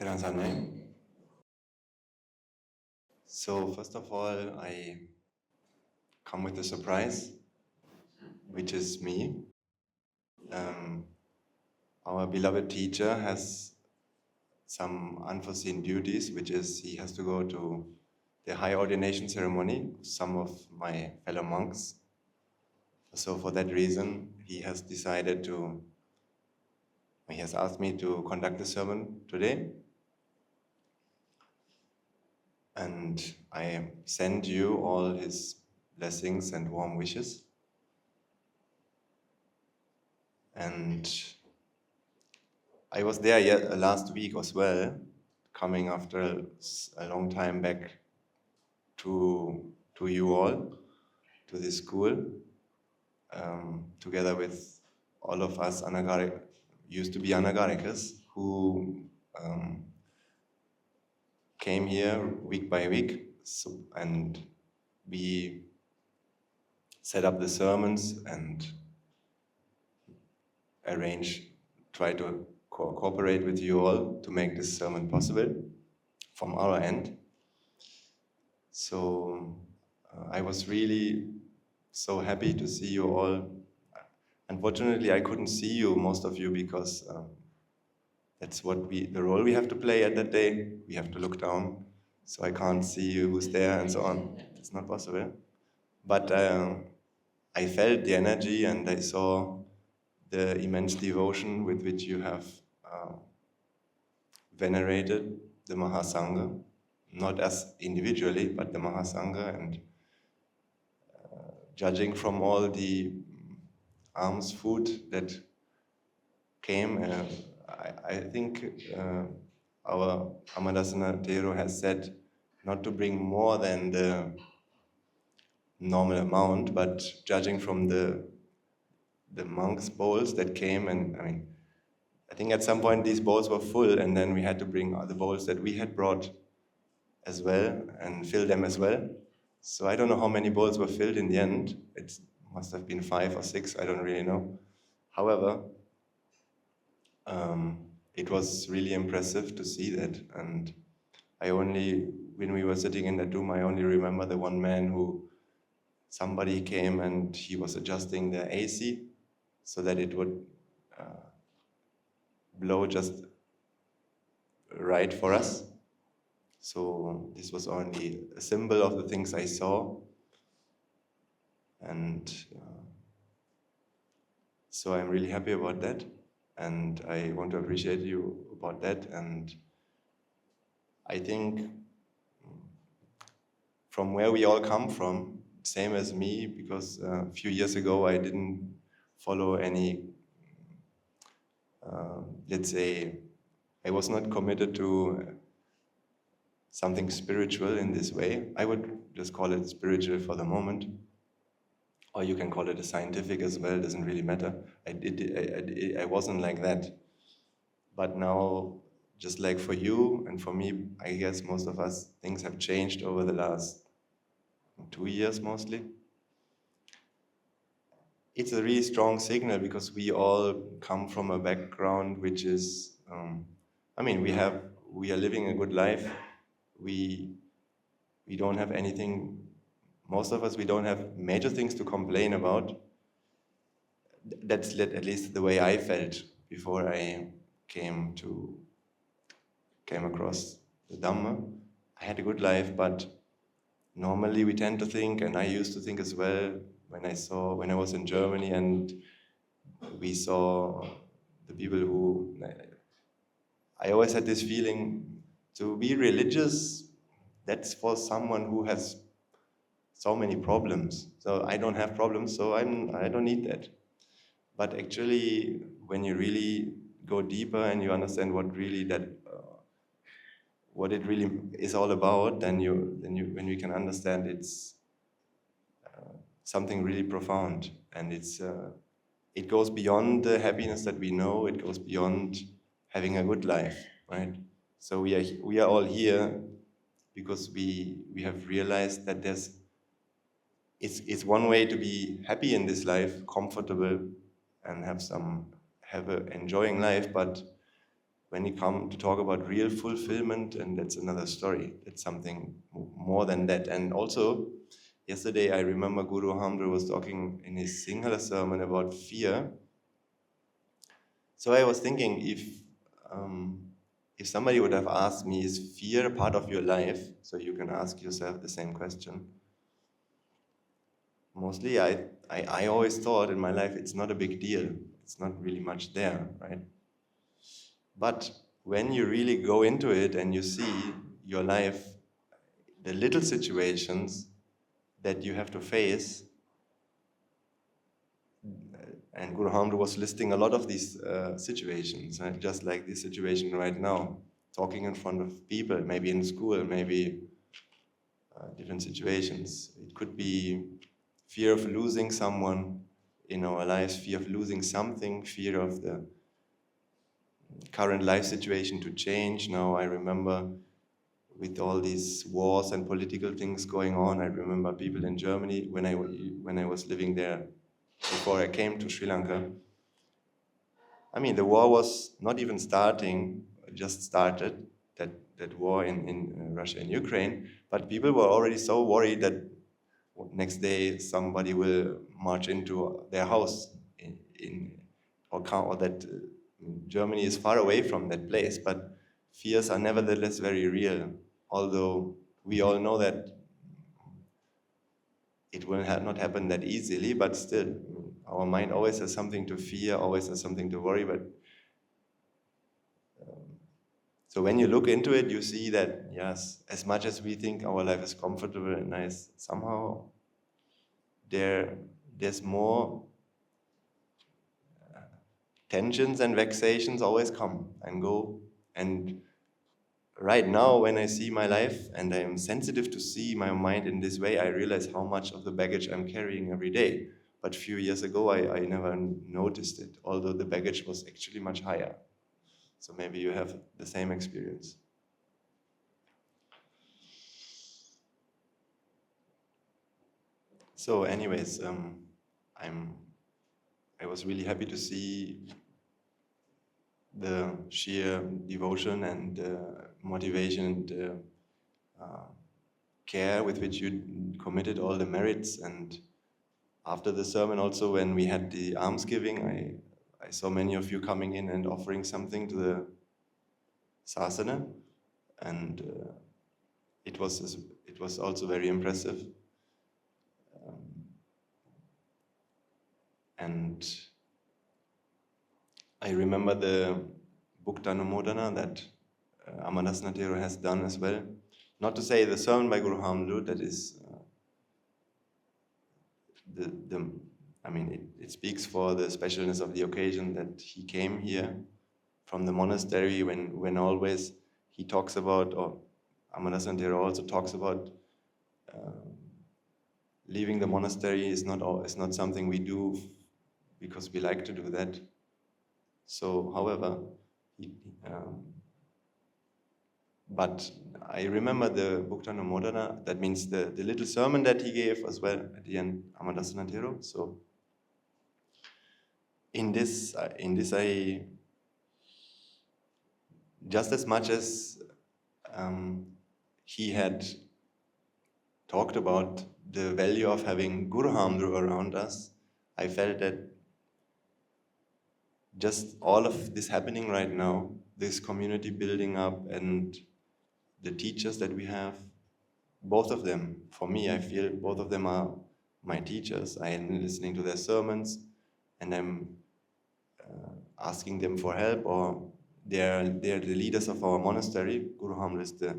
Terasane. So first of all, I come with a surprise, which is me. Our beloved teacher has some unforeseen duties, which is he has to go to the high ordination ceremony with some of my fellow monks. So for that reason, he has asked me to conduct the sermon today. And I send you all his blessings and warm wishes. And I was there last week as well, coming after a long time back to you all, to this school, together with all of us used to be Anagarikas, who came here week by week, and we set up the sermons and try to cooperate with you all to make this sermon possible from our end. So I was really so happy to see you all. Unfortunately, I couldn't see you, most of you, because that's the role we have to play at that day. We have to look down, so I can't see you who's there and so on. It's not possible. But I felt the energy and I saw the immense devotion with which you have venerated the Mahasangha, not as individually, but the Mahasangha, and judging from all the alms food that came, I think our Amadasana Thero has said not to bring more than the normal amount, but judging from the monks' bowls that came, and I think at some point these bowls were full, and then we had to bring the bowls that we had brought as well and fill them as well. So I don't know how many bowls were filled in the end. It must have been 5 or 6, I don't really know. However, it was really impressive to see that. And when we were sitting in that room, I only remember the one man somebody came and he was adjusting the AC so that it would blow just right for us. So this was only a symbol of the things I saw. And so I'm really happy about that. And I want to appreciate you about that. And I think from where we all come from, same as me, because a few years ago I didn't follow any, let's say, I was not committed to something spiritual in this way. I would just call it spiritual for the moment. Or you can call it a scientific as well, it doesn't really matter. I wasn't like that. But now, just like for you and for me, I guess most of us, things have changed over the last 2 years mostly. It's a really strong signal because we all come from a background which is, we are living a good life. We don't have anything, most of us, we don't have major things to complain about. That's at least the way I felt before I came across the Dhamma. I had a good life, but normally we tend to think, and I used to think as well, when I was in Germany and we saw the people who, I always had this feeling to be religious, that's for someone who has so many problems. So I don't have problems, so I don't need that. But actually, when you really go deeper and you understand what it really is all about, then when you can understand it's something really profound, and it goes beyond the happiness that we know. It goes beyond having a good life, right? So we are all here because we have realized that it's one way to be happy in this life, comfortable, and have an enjoying life, but when you come to talk about real fulfillment, and that's another story. It's something more than that. And also, yesterday I remember Guru Hamdra was talking in his Sangha sermon about fear. So I was thinking, if somebody would have asked me, is fear a part of your life? So you can ask yourself the same question. Mostly I always thought in my life it's not a big deal. It's not really much there, right? But when you really go into it and you see your life, the little situations that you have to face, and Guru Hamdra was listing a lot of these situations, right? Just like this situation right now, talking in front of people, maybe in school, maybe different situations. It could be fear of losing someone in our lives, fear of losing something, fear of the current life situation to change. Now I remember with all these wars and political things going on, I remember people in Germany when I was living there before I came to Sri Lanka. I mean, the war was not even starting, just started, that war in Russia and Ukraine, but people were already so worried that next day somebody will march into their house or that Germany is far away from that place, but fears are nevertheless very real, although we all know that it will not happen that easily, but still, our mind always has something to fear, always has something to worry. But so when you look into it, you see that, yes, as much as we think our life is comfortable and nice, somehow there's more tensions and vexations always come and go. And right now, when I see my life and I'm sensitive to see my mind in this way, I realize how much of the baggage I'm carrying every day. But a few years ago, I never noticed it, although the baggage was actually much higher. So maybe you have the same experience. So anyways, I was really happy to see the sheer devotion and motivation and care with which you committed all the merits. And after the sermon also, when we had the almsgiving, I saw many of you coming in and offering something to the sasana, and it was also very impressive. And I remember the Bhukta Anumodana that Amadasana Thero has done as well. Not to say the sermon by Guru Hamdra, that is it speaks for the specialness of the occasion that he came here from the monastery when always he talks about, or Amadasana Thero also talks about, leaving the monastery is not something we do because we like to do that. So, however, but I remember the Bhukta Anumodana, that means the little sermon that he gave as well at the end, Amadasana Thero. So, in this I, just as much as he had talked about the value of having Guru Hamdra around us, I felt that just all of this happening right now, this community building up and the teachers that we have, both of them, for me, I feel both of them are my teachers. I am listening to their sermons and I'm asking them for help, or they're the leaders of our monastery. Guru Hamdra is the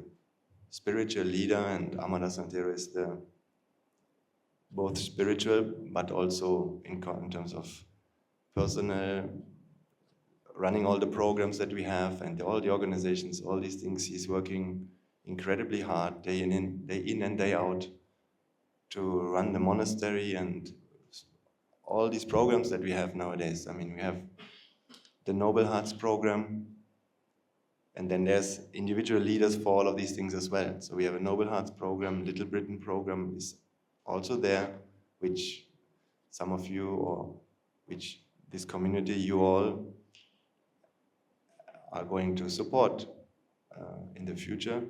spiritual leader and Amadasana Thero is the both spiritual but also in terms of personal, running all the programs that we have and all the organizations, all these things. He's working incredibly hard day in and day out to run the monastery and all these programs that we have nowadays. I mean, we have the Noble Hearts program, and then there's individual leaders for all of these things as well. So we have a Noble Hearts program, Little Britain program is also there, which some of you, or which this community, you all are going to support in the future.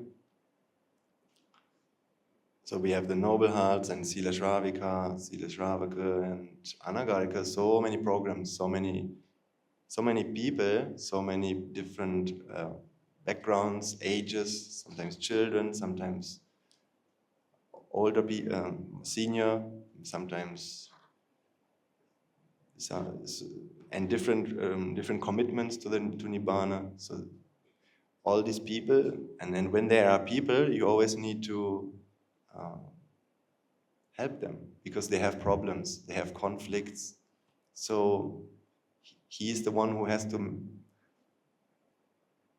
So we have the noble hearts and Sila Shravika, Sila Shravaka and Anagarika, so many programs, so many people, so many different backgrounds, ages, sometimes children, sometimes older people, senior, sometimes and different commitments to Nibbana. So all these people, and then when there are people, you always need to help them because they have problems, they have conflicts. So he is the one who has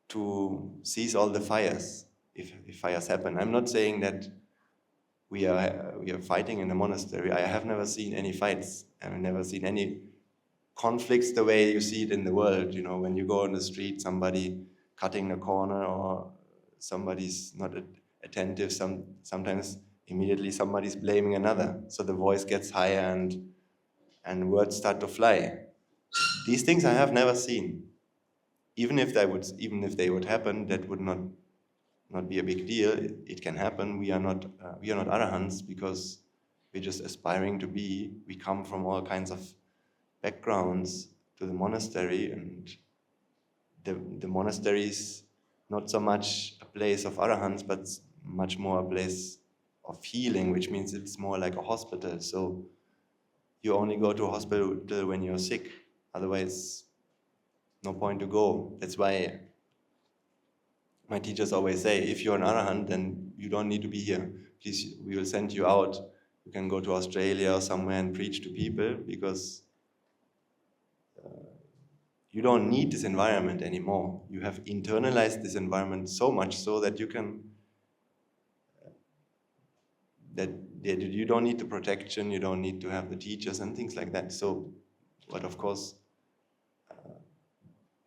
to seize all the fires if fires happen. I'm not saying that we are fighting in a monastery. I have never seen any fights. I've never seen any conflicts the way you see it in the world. You know, when you go on the street, somebody cutting a corner or somebody's not attentive. Sometimes immediately somebody's blaming another. So the voice gets higher and words start to fly. These things I have never seen. Even if they would happen, that would not be a big deal. It can happen. We are not arahants because we're just aspiring to be. We come from all kinds of backgrounds to the monastery, and the monastery is not so much a place of arahants, but much more a place of healing, which means it's more like a hospital. So you only go to a hospital when you're sick. Otherwise, no point to go. That's why my teachers always say, if you're an arahant, then you don't need to be here. Please, we will send you out. You can go to Australia or somewhere and preach to people because you don't need this environment anymore. You have internalized this environment so much so that you can, that you don't need the protection, you don't need to have the teachers and things like that. So, but of course,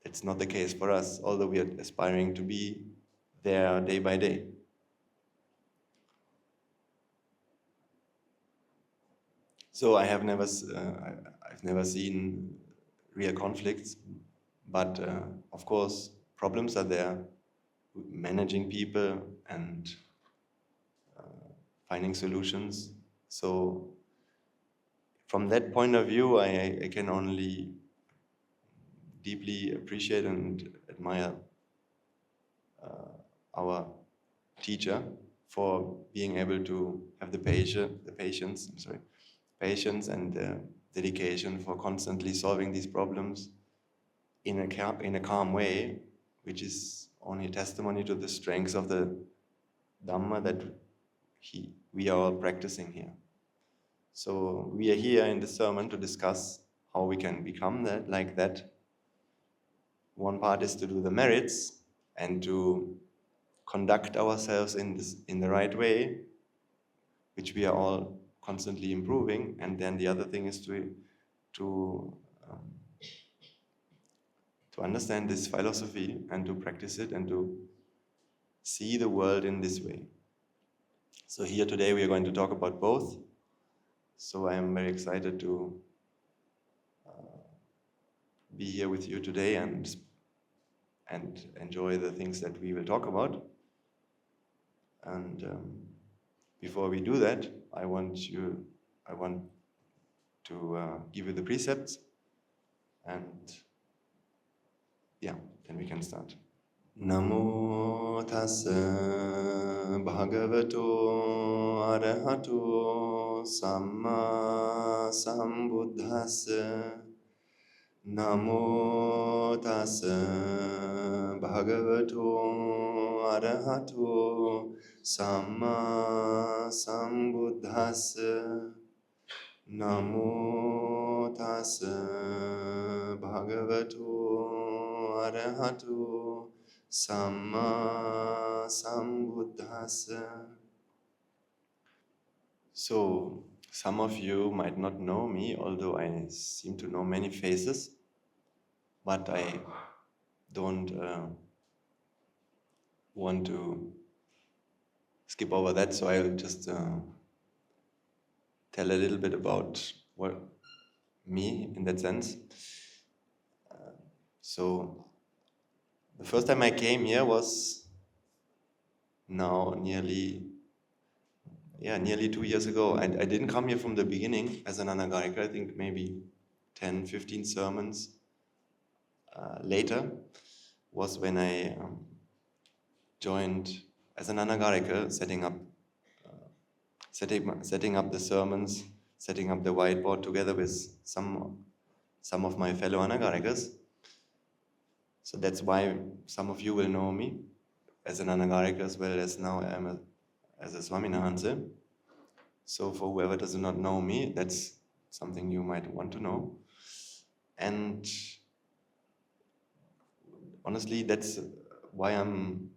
it's not the case for us, although we are aspiring to be there day by day. So I've never seen real conflicts, but of course problems are there, managing people and finding solutions. So from that point of view, I can only deeply appreciate and admire our teacher for being able to have the patience and dedication for constantly solving these problems in a calm way, which is only testimony to the strengths of the Dhamma that we are all practicing here. So we are here in the sermon to discuss how we can become like that. One part is to do the merits and to conduct ourselves in the right way, which we are all constantly improving. And then the other thing is to understand this philosophy and to practice it and to see the world in this way. So here today we are going to talk about both. So I am very excited to be here with you today and enjoy the things that we will talk about. And before we do that, I want to give you the precepts, and then we can start. Namo tassa bhagavato arahato samma sambuddhassa. Namo tassa bhagavato arahato samma sambuddhassa. Namo tassa bhagavato arahato samma sambuddhassa. So, some of you might not know me, although I seem to know many faces, but I don't want to skip over that, so I'll just tell a little bit about me in that sense. So The first time I came here was now nearly 2 years ago. I didn't come here from the beginning as an anagarika. I think maybe 10, 15 sermons later was when I joined as an anagarika, setting up the sermons, setting up the whiteboard together with some of my fellow anagarikas. So that's why some of you will know me as an anagarika as well as now I am as a Swaminahanse. So for whoever does not know me, that's something you might want to know. And honestly, that's why I'm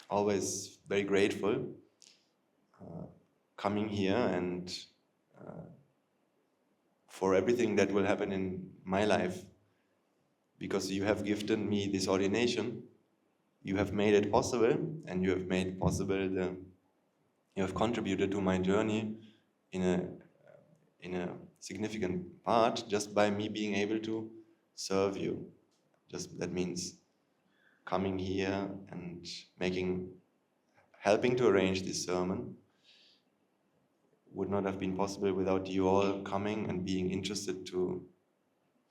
always very grateful coming here and for everything that will happen in my life, because you have gifted me this ordination, you have made it possible, and you have made possible you have contributed to my journey in a significant part just by me being able to serve you. Just that means coming here and helping to arrange this sermon would not have been possible without you all coming and being interested to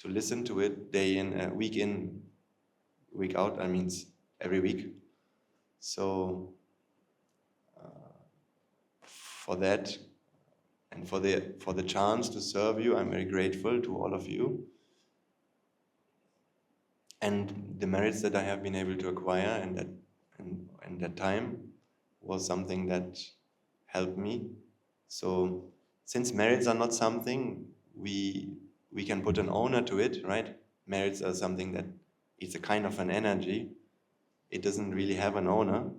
listen to it day in, week out. I mean, every week. So for that and for the chance to serve you, I'm very grateful to all of you. And the merits that I have been able to acquire and that time was something that helped me. So since merits are not something we can put an owner to it, right? Merits are something that it's a kind of an energy. It doesn't really have an owner.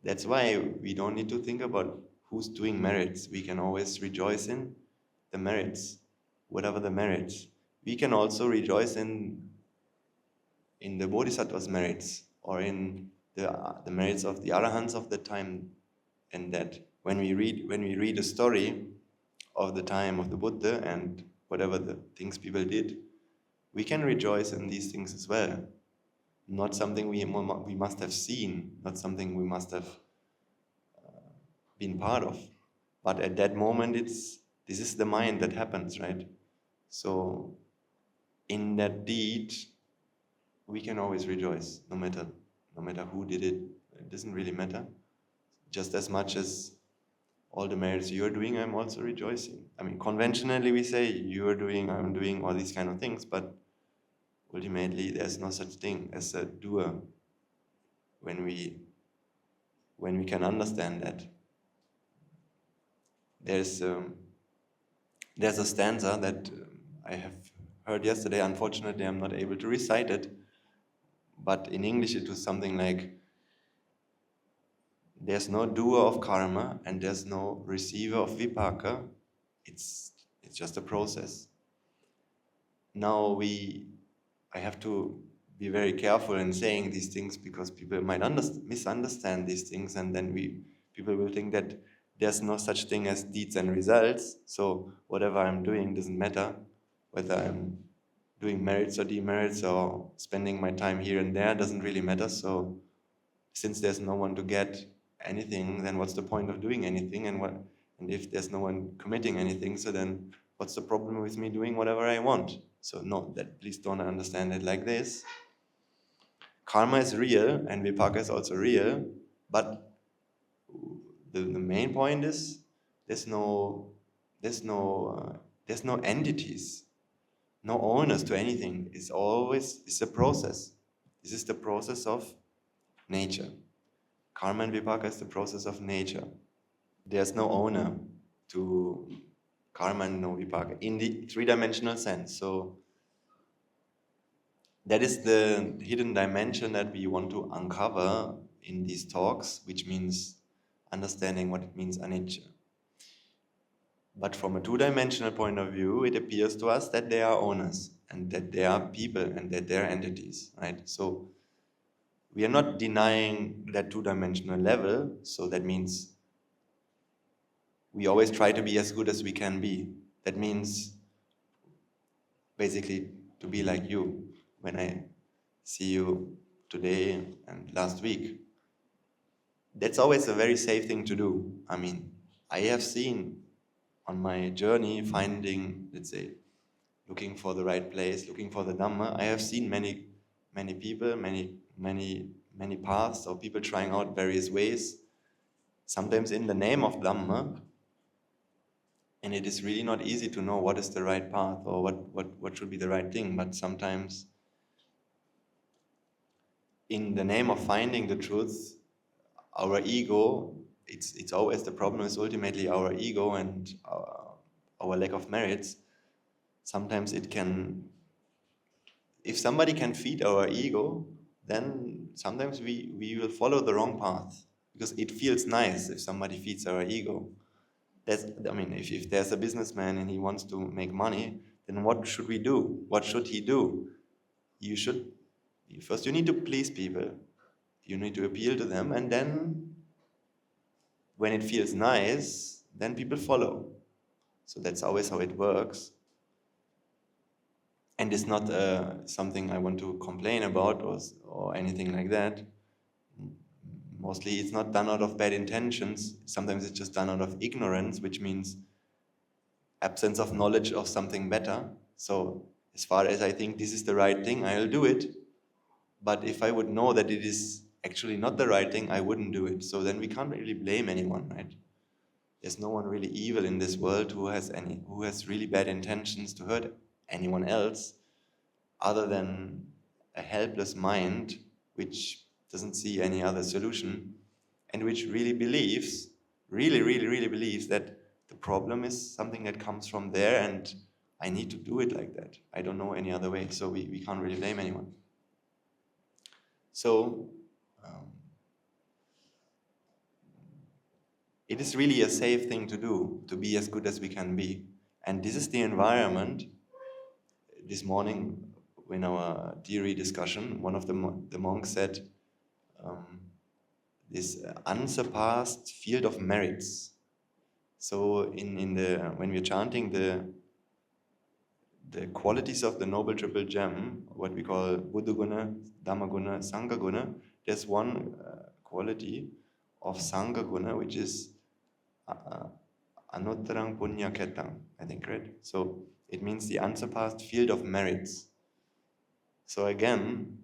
That's why we don't need to think about who's doing merits. We can always rejoice in the merits, whatever the merits. We can also rejoice in the Bodhisattva's merits, or in the merits of the Arahants of the time, and that when we read a story of the time of the Buddha and whatever the things people did, we can rejoice in these things as well. Not something we must have seen, not something we must have been part of, but at that moment this is the mind that happens, right? So in that deed we can always rejoice, no matter who did it. It doesn't really matter. Just as much as all the merits you're doing, I'm also rejoicing. I mean, conventionally we say you're doing, I'm doing, all these kind of things, but ultimately there's no such thing as a doer when we can understand that. There's a stanza that I have heard yesterday. Unfortunately, I'm not able to recite it, but in English it was something like, there's no doer of karma and there's no receiver of vipaka. It's just a process. Now I have to be very careful in saying these things, because people might misunderstand these things, and then people will think that there's no such thing as deeds and results. So whatever I'm doing doesn't matter, whether I'm doing merits or demerits or spending my time here and there doesn't really matter. So since there's no one to get anything, then what's the point of doing anything? And if there's no one committing anything, so then what's the problem with me doing whatever I want? So no, please don't understand it like this. Karma is real and vipaka is also real, but the main point is there's no entities, no owners to anything. It's a process. This is the process of nature. Karma and vipaka is the process of nature. There's no owner to karma and no vipaka in the three-dimensional sense. So that is the hidden dimension that we want to uncover in these talks, which means understanding what it means anicca. But from a two-dimensional point of view, it appears to us that they are owners and that they are people and that they are entities, right? So we are not denying that two-dimensional level, so that means we always try to be as good as we can be. That means basically to be like you. When I see you today and last week. That's always a very safe thing to do. I mean, I have seen on my journey finding, let's say, looking for the right place, looking for the Dhamma, I have seen many people, many paths, or people trying out various ways, sometimes in the name of Dhamma, and it is really not easy to know what is the right path or what should be the right thing, but sometimes in the name of finding the truth, our ego, it's always the problem is ultimately our ego and our lack of merits. Sometimes it can, if somebody can feed our ego, then sometimes we will follow the wrong path because it feels nice if somebody feeds our ego. I mean, if there's a businessman and he wants to make money, then what should we do? What should he do? First you need to please people. You need to appeal to them, and then when it feels nice, then people follow. So that's always how it works. And it's not something I want to complain about or anything like that. Mostly it's not done out of bad intentions. Sometimes it's just done out of ignorance, which means absence of knowledge of something better. So as far as I think this is the right thing, I'll do it. But if I would know that it is actually not the right thing, I wouldn't do it. So then we can't really blame anyone, right? There's no one really evil in this world who has really bad intentions to hurt anyone else, other than a helpless mind which doesn't see any other solution and which really believes that the problem is something that comes from there and I need to do it like that. I don't know any other way, so we can't really blame anyone. So it is really a safe thing to do, to be as good as we can be. And this is the environment. This morning, in our theory discussion, one of the monks said, this unsurpassed field of merits. So when we're chanting the qualities of the Noble Triple Gem, what we call Buddha Guna, Dhamma Guna, Sangha Guna, there's one quality of Sangha Guna which is Anuttarang Punya Ketang, I think, right? So it means the unsurpassed field of merits. So again,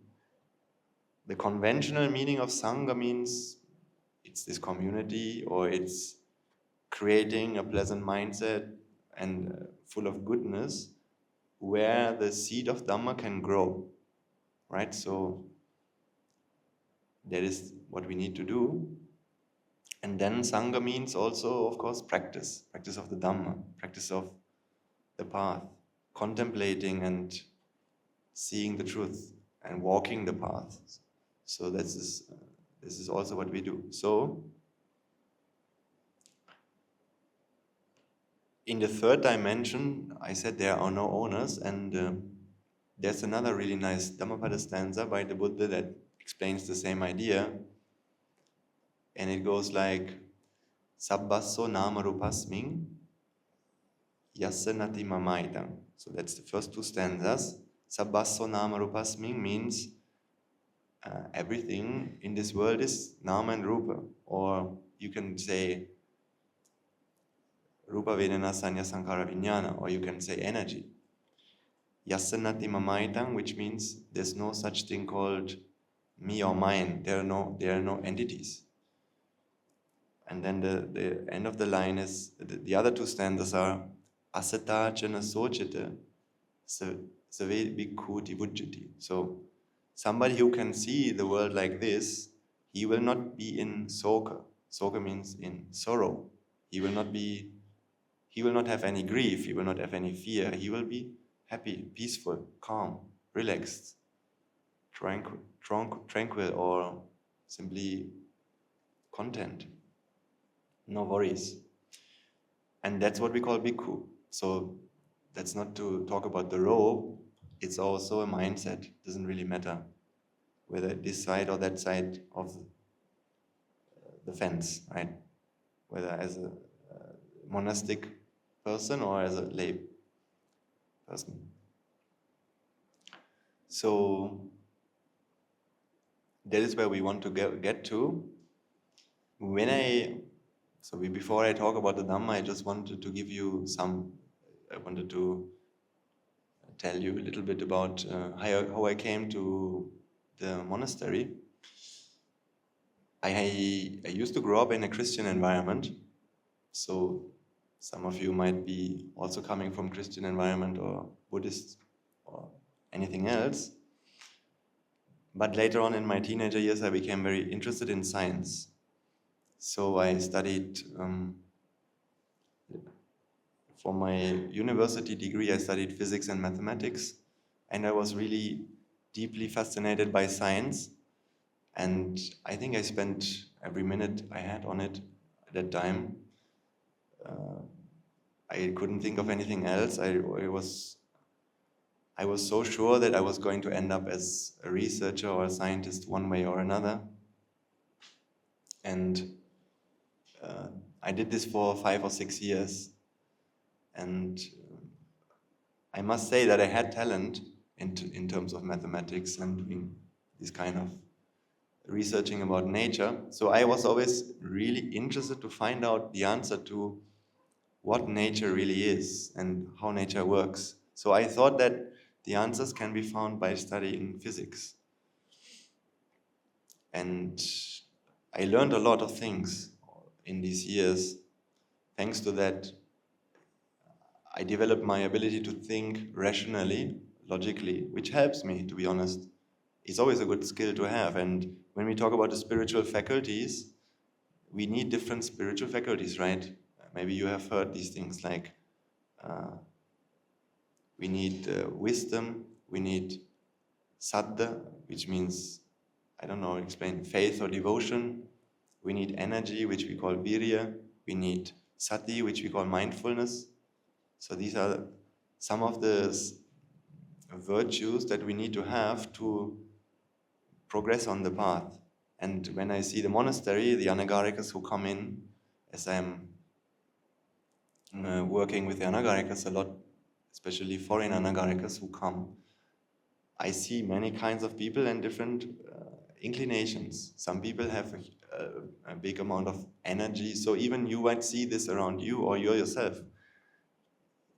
the conventional meaning of Sangha means it's this community, or it's creating a pleasant mindset and full of goodness where the seed of Dhamma can grow, right? So that is what we need to do. And then Sangha means also, of course, practice of the Dhamma, practice of the path, contemplating and seeing the truth and walking the path. So this is also what we do. So in the third dimension, I said there are no owners, and there's another really nice Dhammapada stanza by the Buddha that explains the same idea. And it goes like, Sabbasso nama rupasming yasanati mamaidam. So that's the first two stanzas. Sabbasso nama rupasming means everything in this world is nama and rupa. Or you can say rupa vedana sanya sankhara vijnana, or you can say energy. Yasanati mamaidam, which means there's no such thing called me or mine. There are no entities. And then the end of the line is, the other two stanzas are asata jana sochita save bhikkhuti vujjati. So somebody who can see the world like this, he will not be in soka. Soka means in sorrow. He will not have any grief, he will not have any fear. He will be happy, peaceful, calm, relaxed, tranquil, or simply content. No worries. And that's what we call bhikkhu. So that's not to talk about the robe, it's also a mindset. It doesn't really matter whether this side or that side of the fence, right? Whether as a monastic person or as a lay person. So that is where we want to get to. Before I talk about the Dhamma, I just wanted to give you I wanted to tell you a little bit about how I came to the monastery. I used to grow up in a Christian environment, so some of you might be also coming from Christian environment or Buddhist or anything else. But later on in my teenager years, I became very interested in science. So I studied, for my university degree, I studied physics and mathematics, and I was really deeply fascinated by science. And I think I spent every minute I had on it at that time. I couldn't think of anything else. I was so sure that I was going to end up as a researcher or a scientist one way or another. And I did this for 5 or 6 years. And I must say that I had talent in terms of mathematics and doing this kind of researching about nature. So I was always really interested to find out the answer to what nature really is and how nature works. So I thought that the answers can be found by studying physics. And I learned a lot of things in these years. Thanks to that, I developed my ability to think rationally, logically, which helps me, to be honest. It's always a good skill to have. And when we talk about the spiritual faculties, we need different spiritual faculties, right? Maybe you have heard these things like we need wisdom, we need saddha, which means, I don't know, explain faith or devotion. We need energy, which we call virya. We need sati, which we call mindfulness. So these are some of the virtues that we need to have to progress on the path. And when I see the monastery, the Anagarikas who come in, as I'm working with the Anagarikas a lot, especially foreign Anagarikas who come, I see many kinds of people and different inclinations. Some people have a big amount of energy, so even you might see this around you or you yourself.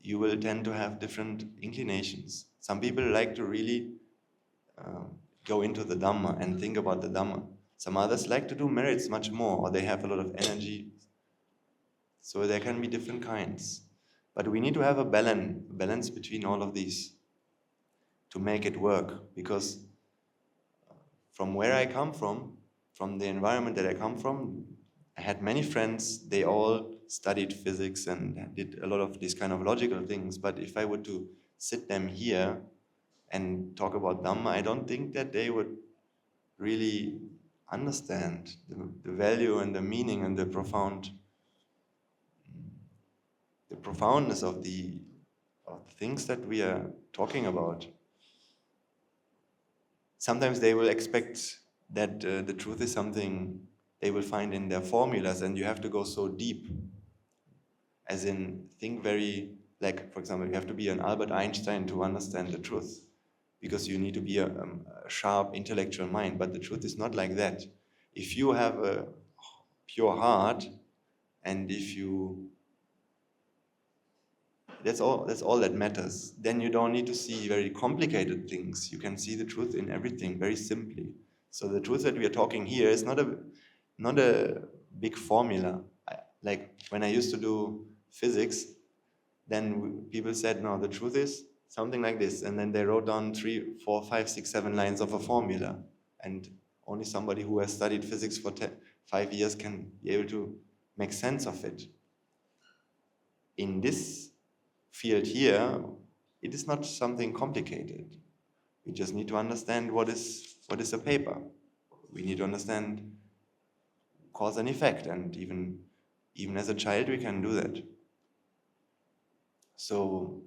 You will tend to have different inclinations. Some people like to really go into the Dhamma and think about the Dhamma. Some others like to do merits much more, or they have a lot of energy. So there can be different kinds. But we need to have a balance between all of these to make it work. Because from where I come from the environment that I come from, I had many friends, they all studied physics and did a lot of these kind of logical things. But if I were to sit them here and talk about Dhamma, I don't think that they would really understand the value and the meaning and the profoundness of the things that we are talking about. Sometimes they will expect that the truth is something they will find in their formulas, and you have to go so deep. As in, think very, like, for example, you have to be an Albert Einstein to understand the truth, because you need to be a sharp intellectual mind. But the truth is not like that. If you have a pure heart, and if you... That's all that matters. Then you don't need to see very complicated things. You can see the truth in everything very simply. So the truth that we are talking here is not a big formula. Like when I used to do physics, then people said, no, the truth is something like this. And then they wrote down 3, 4, 5, 6, 7 lines of a formula. And only somebody who has studied physics for 5 years can be able to make sense of it. In this field here, it is not something complicated. We just need to understand what is a paper. We need to understand cause and effect, and even as a child we can do that. So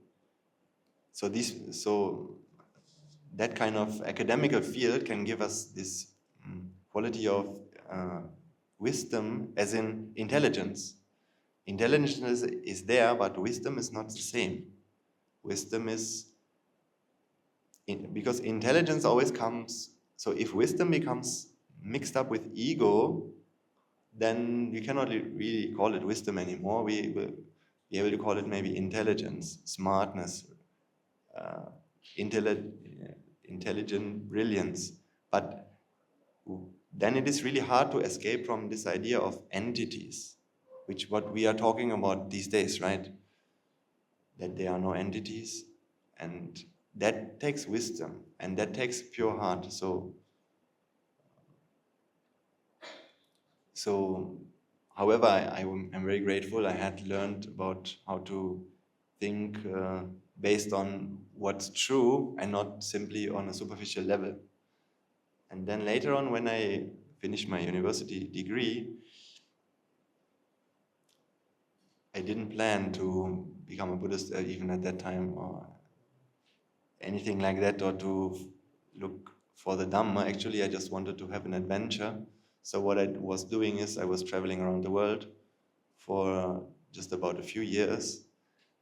that kind of academical field can give us this quality of wisdom, as in intelligence. Intelligence is there, but wisdom is not the same. Wisdom is... because intelligence always comes So if wisdom becomes mixed up with ego, then we cannot really call it wisdom anymore. We will be able to call it maybe intelligence, smartness, intelligent brilliance. But then it is really hard to escape from this idea of entities, which what we are talking about these days, right? That there are no entities, and that takes wisdom, and that takes pure heart. So however, I'm very grateful I had learned about how to think based on what's true and not simply on a superficial level. And then later on, when I finished my university degree, I didn't plan to become a Buddhist even at that time or anything like that, or to look for the Dhamma. Actually, I just wanted to have an adventure. So what I was doing is I was traveling around the world for just about a few years.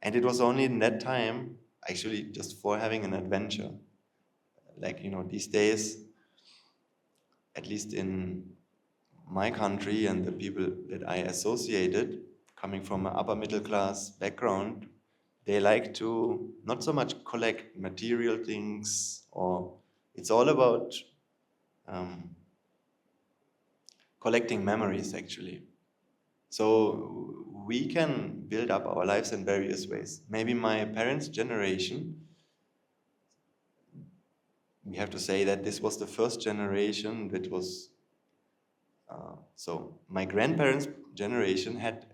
And it was only in that time, actually, just for having an adventure. Like, these days, at least in my country and the people that I associated, coming from an upper middle class background, they like to not so much collect material things, or it's all about collecting memories, actually. So we can build up our lives in various ways. Maybe my parents' generation, we have to say that this was the first generation that was, so my grandparents' generation had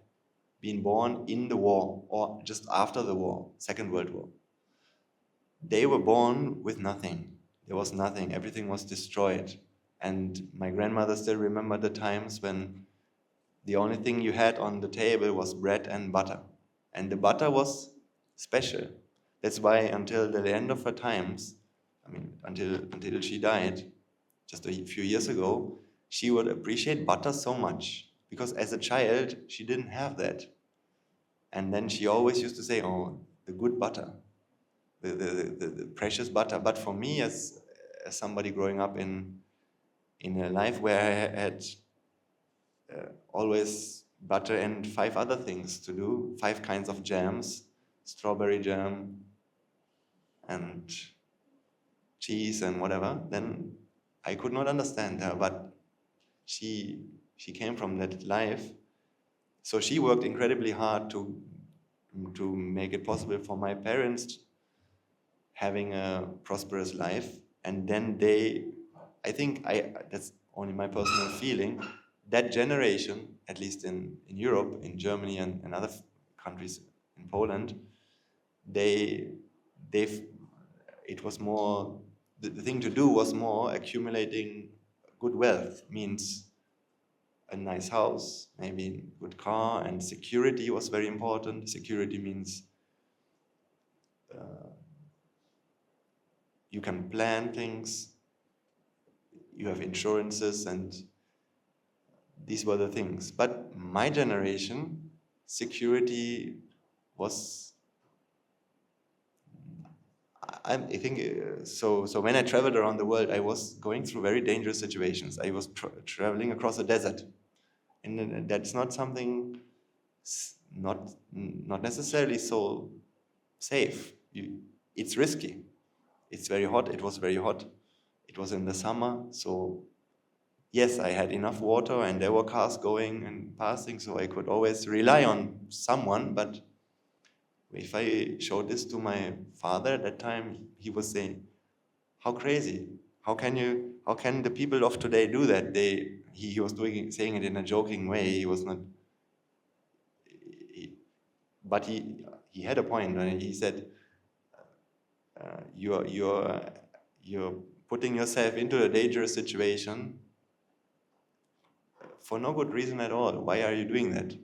been born in the war or just after the war, Second World War. They were born with nothing. There was nothing. Everything was destroyed. And my grandmother still remembered the times when the only thing you had on the table was bread and butter. And the butter was special. That's why until the end of her times, until she died just a few years ago, she would appreciate butter so much. Because as a child, she didn't have that. And then she always used to say, oh, the good butter, the precious butter. But for me, as somebody growing up in a life where I had always butter and 5 other things to do, 5 kinds of jams, strawberry jam and cheese and whatever, then I could not understand her. But she came from that life. So she worked incredibly hard to make it possible for my parents having a prosperous life. And then I think that's only my personal feeling, that generation, at least in Europe, in Germany and other countries, in Poland, it was more, the thing to do was more accumulating good wealth, means a nice house, maybe a good car, and security was very important. Security means you can plan things, you have insurances, and these were the things. But my generation, security was, I think, so when I traveled around the world, I was going through very dangerous situations. I was traveling across a desert. And that's not something, not necessarily so safe. It's risky. It's very hot. It was very hot. It was in the summer. So yes, I had enough water and there were cars going and passing, so I could always rely on someone. But if I showed this to my father at that time, he was saying, how crazy. How can the people of today do that? He was saying it in a joking way. He was not, but he had a point. Right? He said, you're putting yourself into a dangerous situation for no good reason at all. Why are you doing that?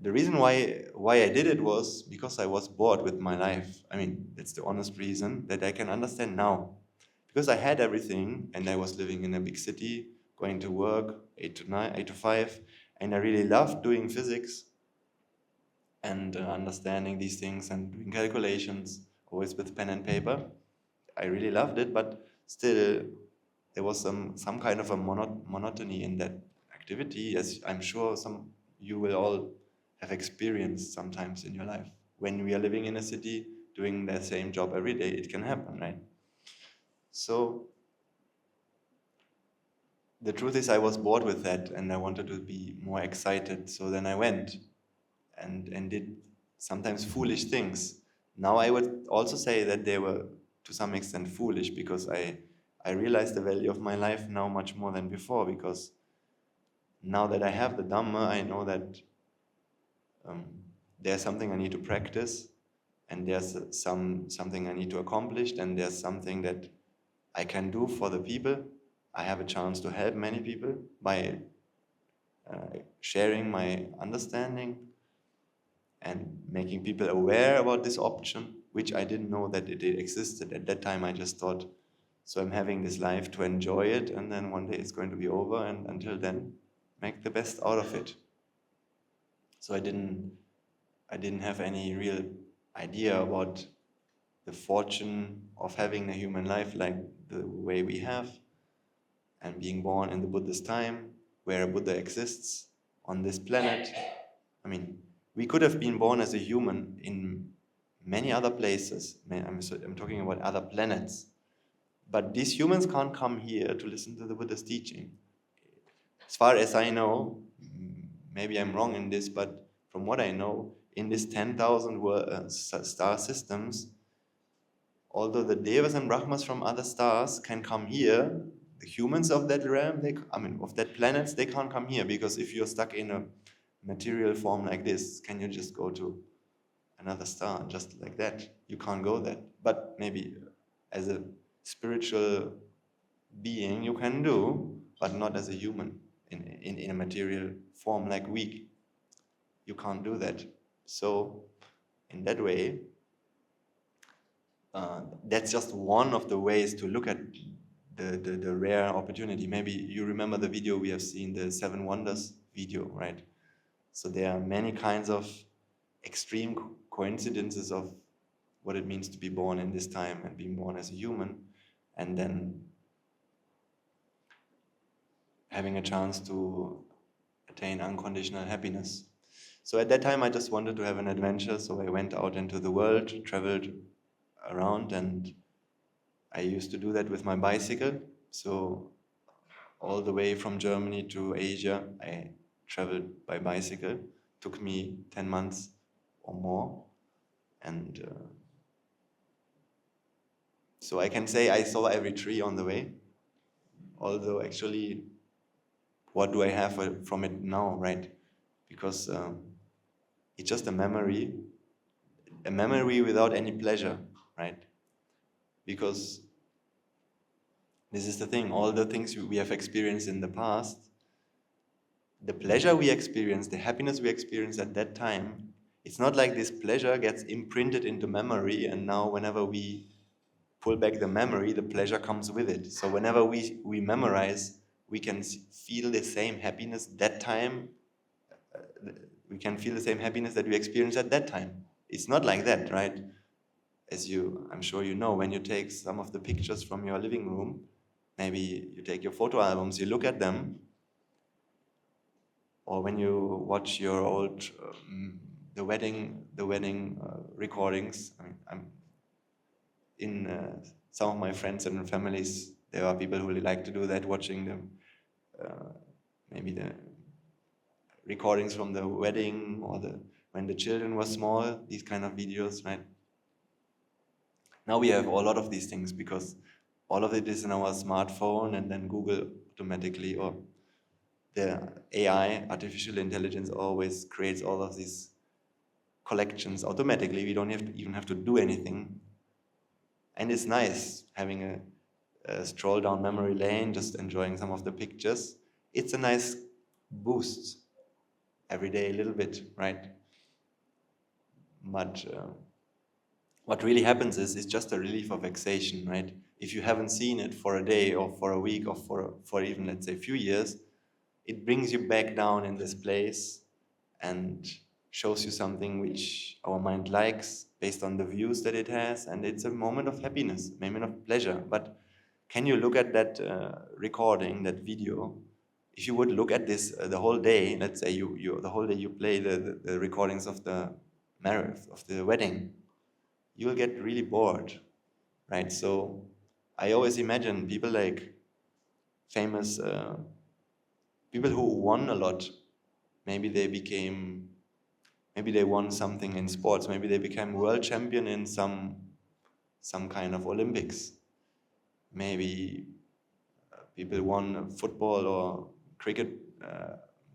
The reason why I did it was because I was bored with my life. That's the honest reason that I can understand now. Because I had everything and I was living in a big city, going to work 8 to 5, and I really loved doing physics and understanding these things and doing calculations, always with pen and paper. I really loved it, but still there was some kind of a monotony in that activity, as I'm sure you will all have experienced sometimes in your life. When we are living in a city, doing the same job every day, it can happen, right? So the truth is I was bored with that and I wanted to be more excited. So then I went and did sometimes foolish things. Now I would also say that they were to some extent foolish, because I realize the value of my life now much more than before, because now that I have the Dhamma, I know that there's something I need to practice, and there's something I need to accomplish, and there's something that I can do for the people. I have a chance to help many people by sharing my understanding and making people aware about this option, which I didn't know that it existed. At that time, I just thought, so I'm having this life to enjoy it, and then one day it's going to be over, and until then, make the best out of it. So I didn't have any real idea about the fortune of having a human life like the way we have, and being born in the Buddhist time, where a Buddha exists on this planet. I mean, we could have been born as a human in many other places. I'm talking about other planets. But these humans can't come here to listen to the Buddha's teaching. As far as I know, maybe I'm wrong in this, but from what I know, in this 10,000 star systems, although the Devas and Brahmas from other stars can come here, the humans of that realm, of that planet, they can't come here, because if you're stuck in a material form like this, can you just go to another star just like that? You can't go there. But maybe as a spiritual being you can do, but not as a human in a material form like we. You can't do that. So in that way, that's just one of the ways to look at the rare opportunity. Maybe you remember the video we have seen, the 7 Wonders video, right? So there are many kinds of extreme coincidences of what it means to be born in this time and being born as a human, and then having a chance to attain unconditional happiness. So at that time I just wanted to have an adventure, so I went out into the world, traveled around, and I used to do that with my bicycle. So all the way from Germany to Asia, I traveled by bicycle. Took me 10 months or more. And so I can say I saw every tree on the way. Although actually, what do I have from it now, right? Because it's just a memory without any pleasure, right? Because this is the thing, all the things we have experienced in the past, the pleasure we experienced, the happiness we experienced at that time, it's not like this pleasure gets imprinted into memory and now whenever we pull back the memory, the pleasure comes with it. So whenever we memorize, we can feel the same happiness that time. We can feel the same happiness that we experienced at that time. It's not like that, right? I'm sure you know, when you take some of the pictures from your living room, maybe you take your photo albums, you look at them, or when you watch your old the wedding recordings. I mean, I'm in some of my friends and families. There are people who really like to do that, watching them, maybe the recordings from the wedding or when the children were small. These kind of videos, right? Now we have a lot of these things because all of it is in our smartphone, and then Google automatically, or the AI, artificial intelligence, always creates all of these collections automatically. We don't even have to do anything. And it's nice having a stroll down memory lane, just enjoying some of the pictures. It's a nice boost every day a little bit, right? But what really happens is it's just a relief of vexation, right? If you haven't seen it for a day or for a week or for even, let's say, a few years, it brings you back down in this place and shows you something which our mind likes based on the views that it has, and it's a moment of happiness, a moment of pleasure. But can you look at that recording, that video? If you would look at this the whole day, let's say the whole day you play the recordings of the marriage, of the wedding, you will get really bored, right? So I always imagine people like famous people who won a lot. Maybe they won something in sports. Maybe they became world champion in some kind of Olympics. Maybe people won football or cricket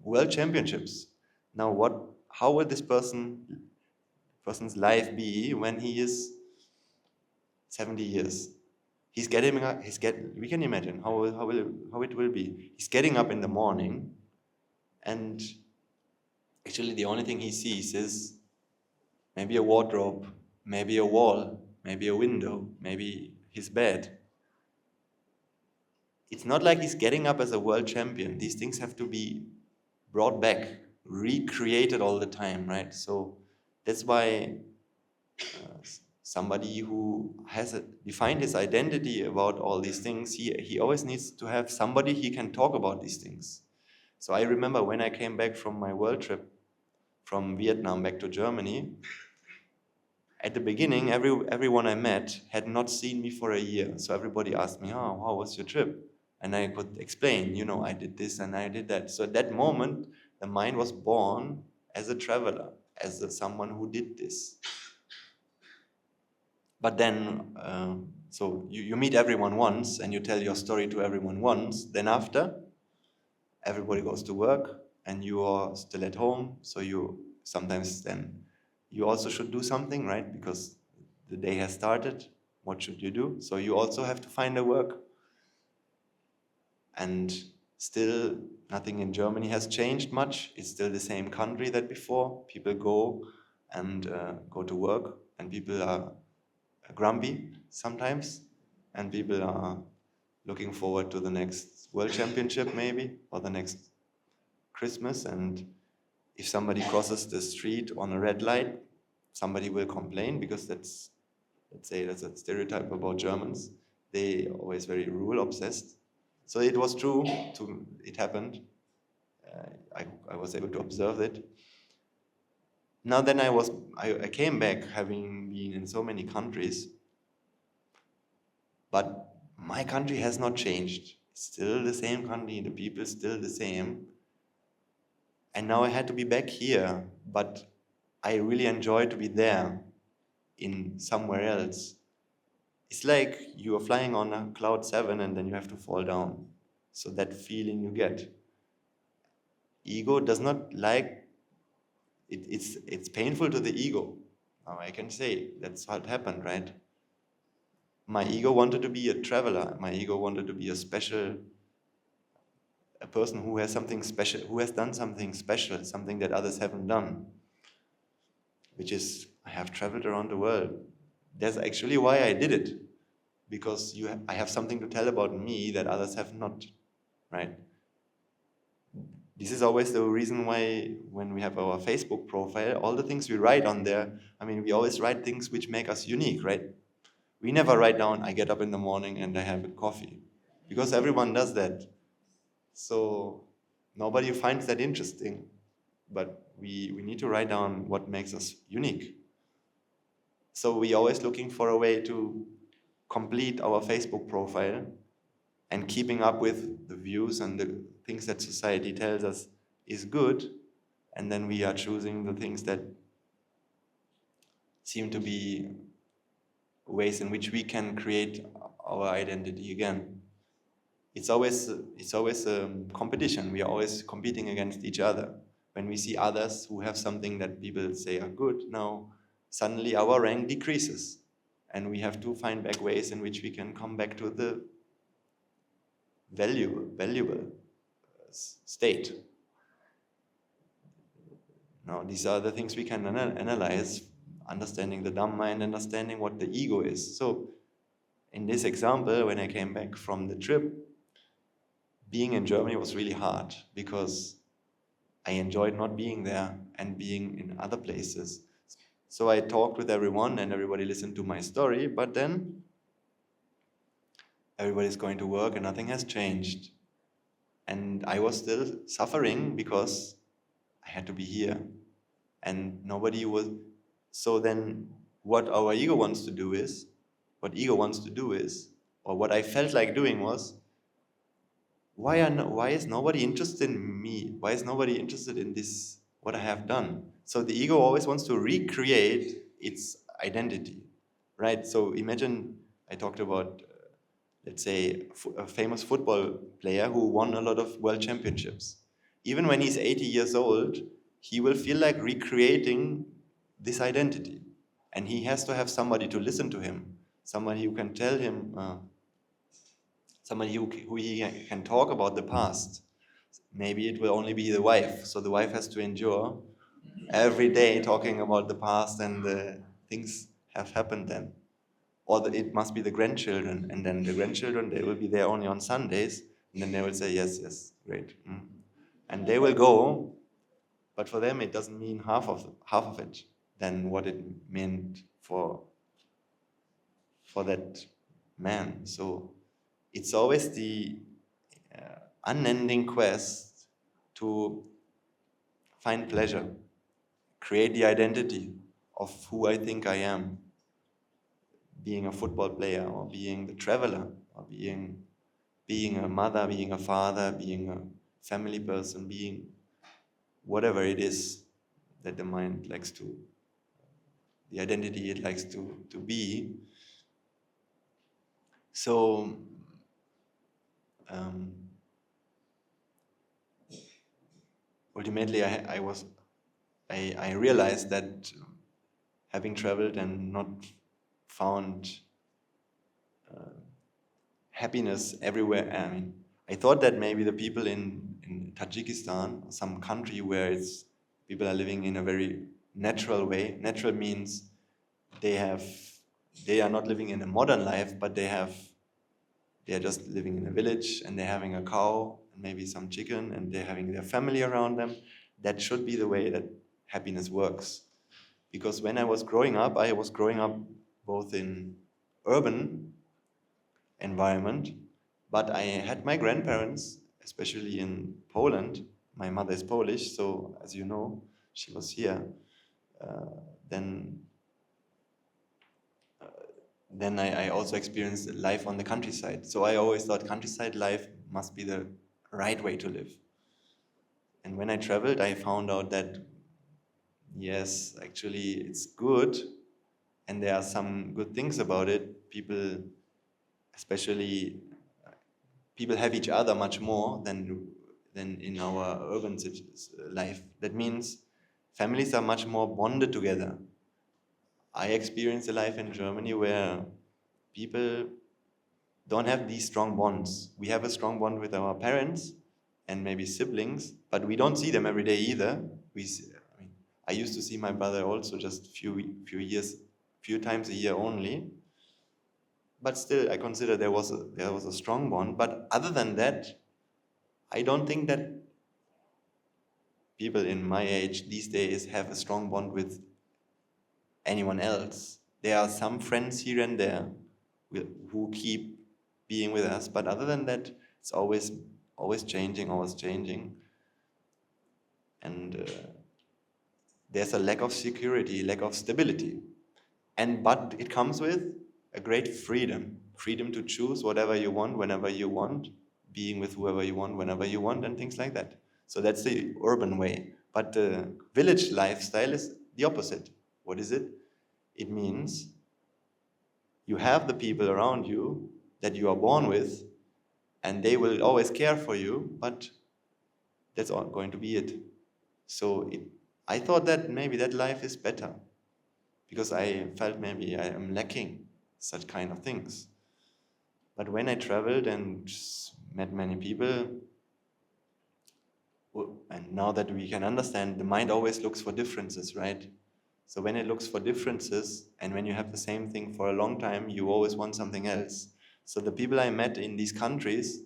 world championships. Now, how will this person's life be when he is 70 years? We can imagine how it will be. He's getting up in the morning, and actually the only thing he sees is maybe a wardrobe, maybe a wall, maybe a window, maybe his bed. It's not like he's getting up as a world champion. These things have to be brought back, recreated all the time, right? So that's why somebody who has defined his identity about all these things, he always needs to have somebody he can talk about these things. So I remember when I came back from my world trip from Vietnam back to Germany, at the beginning, everyone I met had not seen me for a year. So everybody asked me, "Oh, how was your trip?" And I could explain, I did this and I did that. So at that moment, the mind was born as a traveler, as someone who did this. But then, so you meet everyone once and you tell your story to everyone once. Then after, everybody goes to work and you are still at home. So sometimes then you also should do something, right? Because the day has started. What should you do? So you also have to find a work. And still, nothing in Germany has changed much. It's still the same country that before. People go to work, and people are grumpy sometimes, and people are looking forward to the next World Championship maybe, or the next Christmas. And if somebody crosses the street on a red light, somebody will complain, because that's a stereotype about Germans. They are always very rule obsessed. So it was true. It happened. I was able to observe it. Now then, I came back having been in so many countries, but my country has not changed. It's still the same country. The people still the same. And now I had to be back here, but I really enjoy to be there, in somewhere else. It's like you are flying on a cloud 7 and then you have to fall down. So that feeling you get. Ego does not like it. It's painful to the ego. Now I can say that's what happened, right? My ego wanted to be a traveler. My ego wanted to be a person who has something special, who has done something special, something that others haven't done. Which is, I have traveled around the world. That's actually why I did it. Because I have something to tell about me that others have not, right? This is always the reason why when we have our Facebook profile, all the things we write on there, we always write things which make us unique, right? We never write down, I get up in the morning and I have a coffee. Because everyone does that. So nobody finds that interesting. But we need to write down what makes us unique. So we're always looking for a way to complete our Facebook profile and keeping up with the views and the things that society tells us is good. And then we are choosing the things that seem to be ways in which we can create our identity again. It's always a competition. We are always competing against each other. When we see others who have something that people say are good, now suddenly our rank decreases. And we have to find back ways in which we can come back to the valuable state. Now, these are the things we can analyze, understanding the Dhamma and understanding what the ego is. So, in this example, when I came back from the trip, being in Germany was really hard because I enjoyed not being there and being in other places. So I talked with everyone and everybody listened to my story, but then everybody's going to work and nothing has changed. And I was still suffering because I had to be here. And nobody was. So then what our ego wants to do is, or what I felt like doing was, why is nobody interested in me? Why is nobody interested in this, what I have done? So the ego always wants to recreate its identity, right? So imagine I talked about, let's say, a famous football player who won a lot of world championships. Even when he's 80 years old, he will feel like recreating this identity. And he has to have somebody to listen to him, somebody who can tell him, somebody who he can talk about the past. Maybe it will only be the wife, so the wife has to endure every day talking about the past and the things have happened then. Or it must be the grandchildren, and then the grandchildren, they will be there only on Sundays, and then they will say, yes, great. And they will go, but for them it doesn't mean half of it than what it meant for that man. So it's always the unending quest to find pleasure, create the identity of who I think I am, being a football player, or being the traveler, or being a mother, being a father, being a family person, being whatever it is that the mind likes to, the identity it likes to be. So ultimately I realized that having traveled and not found happiness everywhere, I thought that maybe the people in Tajikistan, some country where people are living in a very natural way. Natural means they are not living in a modern life, but they are just living in a village and they're having a cow and maybe some chicken and they're having their family around them. That should be the way that happiness works. Because when I was growing up both in urban environment, but I had my grandparents, especially in Poland. My mother is Polish, so as you know, she was here. Then I also experienced life on the countryside. So I always thought countryside life must be the right way to live. And when I traveled, I found out that yes, actually it's good, and there are some good things about it. People have each other much more than in our urban life. That means families are much more bonded together. I experienced a life in Germany where people don't have these strong bonds. We have a strong bond with our parents and maybe siblings, but we don't see them every day either. I used to see my brother also just few times a year only. But still, I consider there was a strong bond. But other than that, I don't think that people in my age these days have a strong bond with anyone else. There are some friends here and there who keep being with us, but other than that, it's always changing. And there's a lack of security, lack of stability. But it comes with a great freedom to choose whatever you want, whenever you want, being with whoever you want, whenever you want, and things like that. So that's the urban way. But the village lifestyle is the opposite. What is it? It means you have the people around you that you are born with, and they will always care for you, but that's all going to be it. So I thought that maybe that life is better, because I felt maybe I am lacking such kind of things. But when I traveled and met many people, and now that we can understand, the mind always looks for differences, right? So when it looks for differences, and when you have the same thing for a long time, you always want something else. So the people I met in these countries,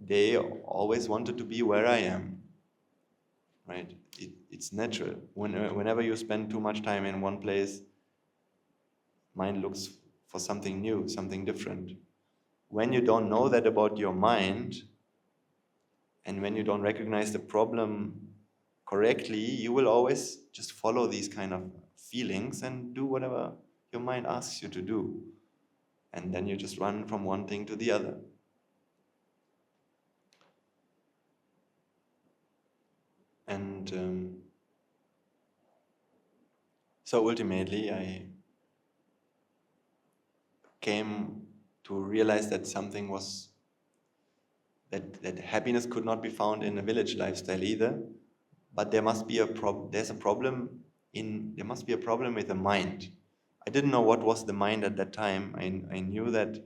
they always wanted to be where I am, right? It's natural. Whenever you spend too much time in one place, mind looks for something new, something different. when you don't know that about your mind, and when you don't recognize the problem correctly, you will always just follow these kind of feelings and do whatever your mind asks you to do. And then you just run from one thing to the other. And so ultimately I came to realize that something was, that happiness could not be found in a village lifestyle either, but there must be there must be a problem with the mind. I didn't know what was the mind at that time. I knew that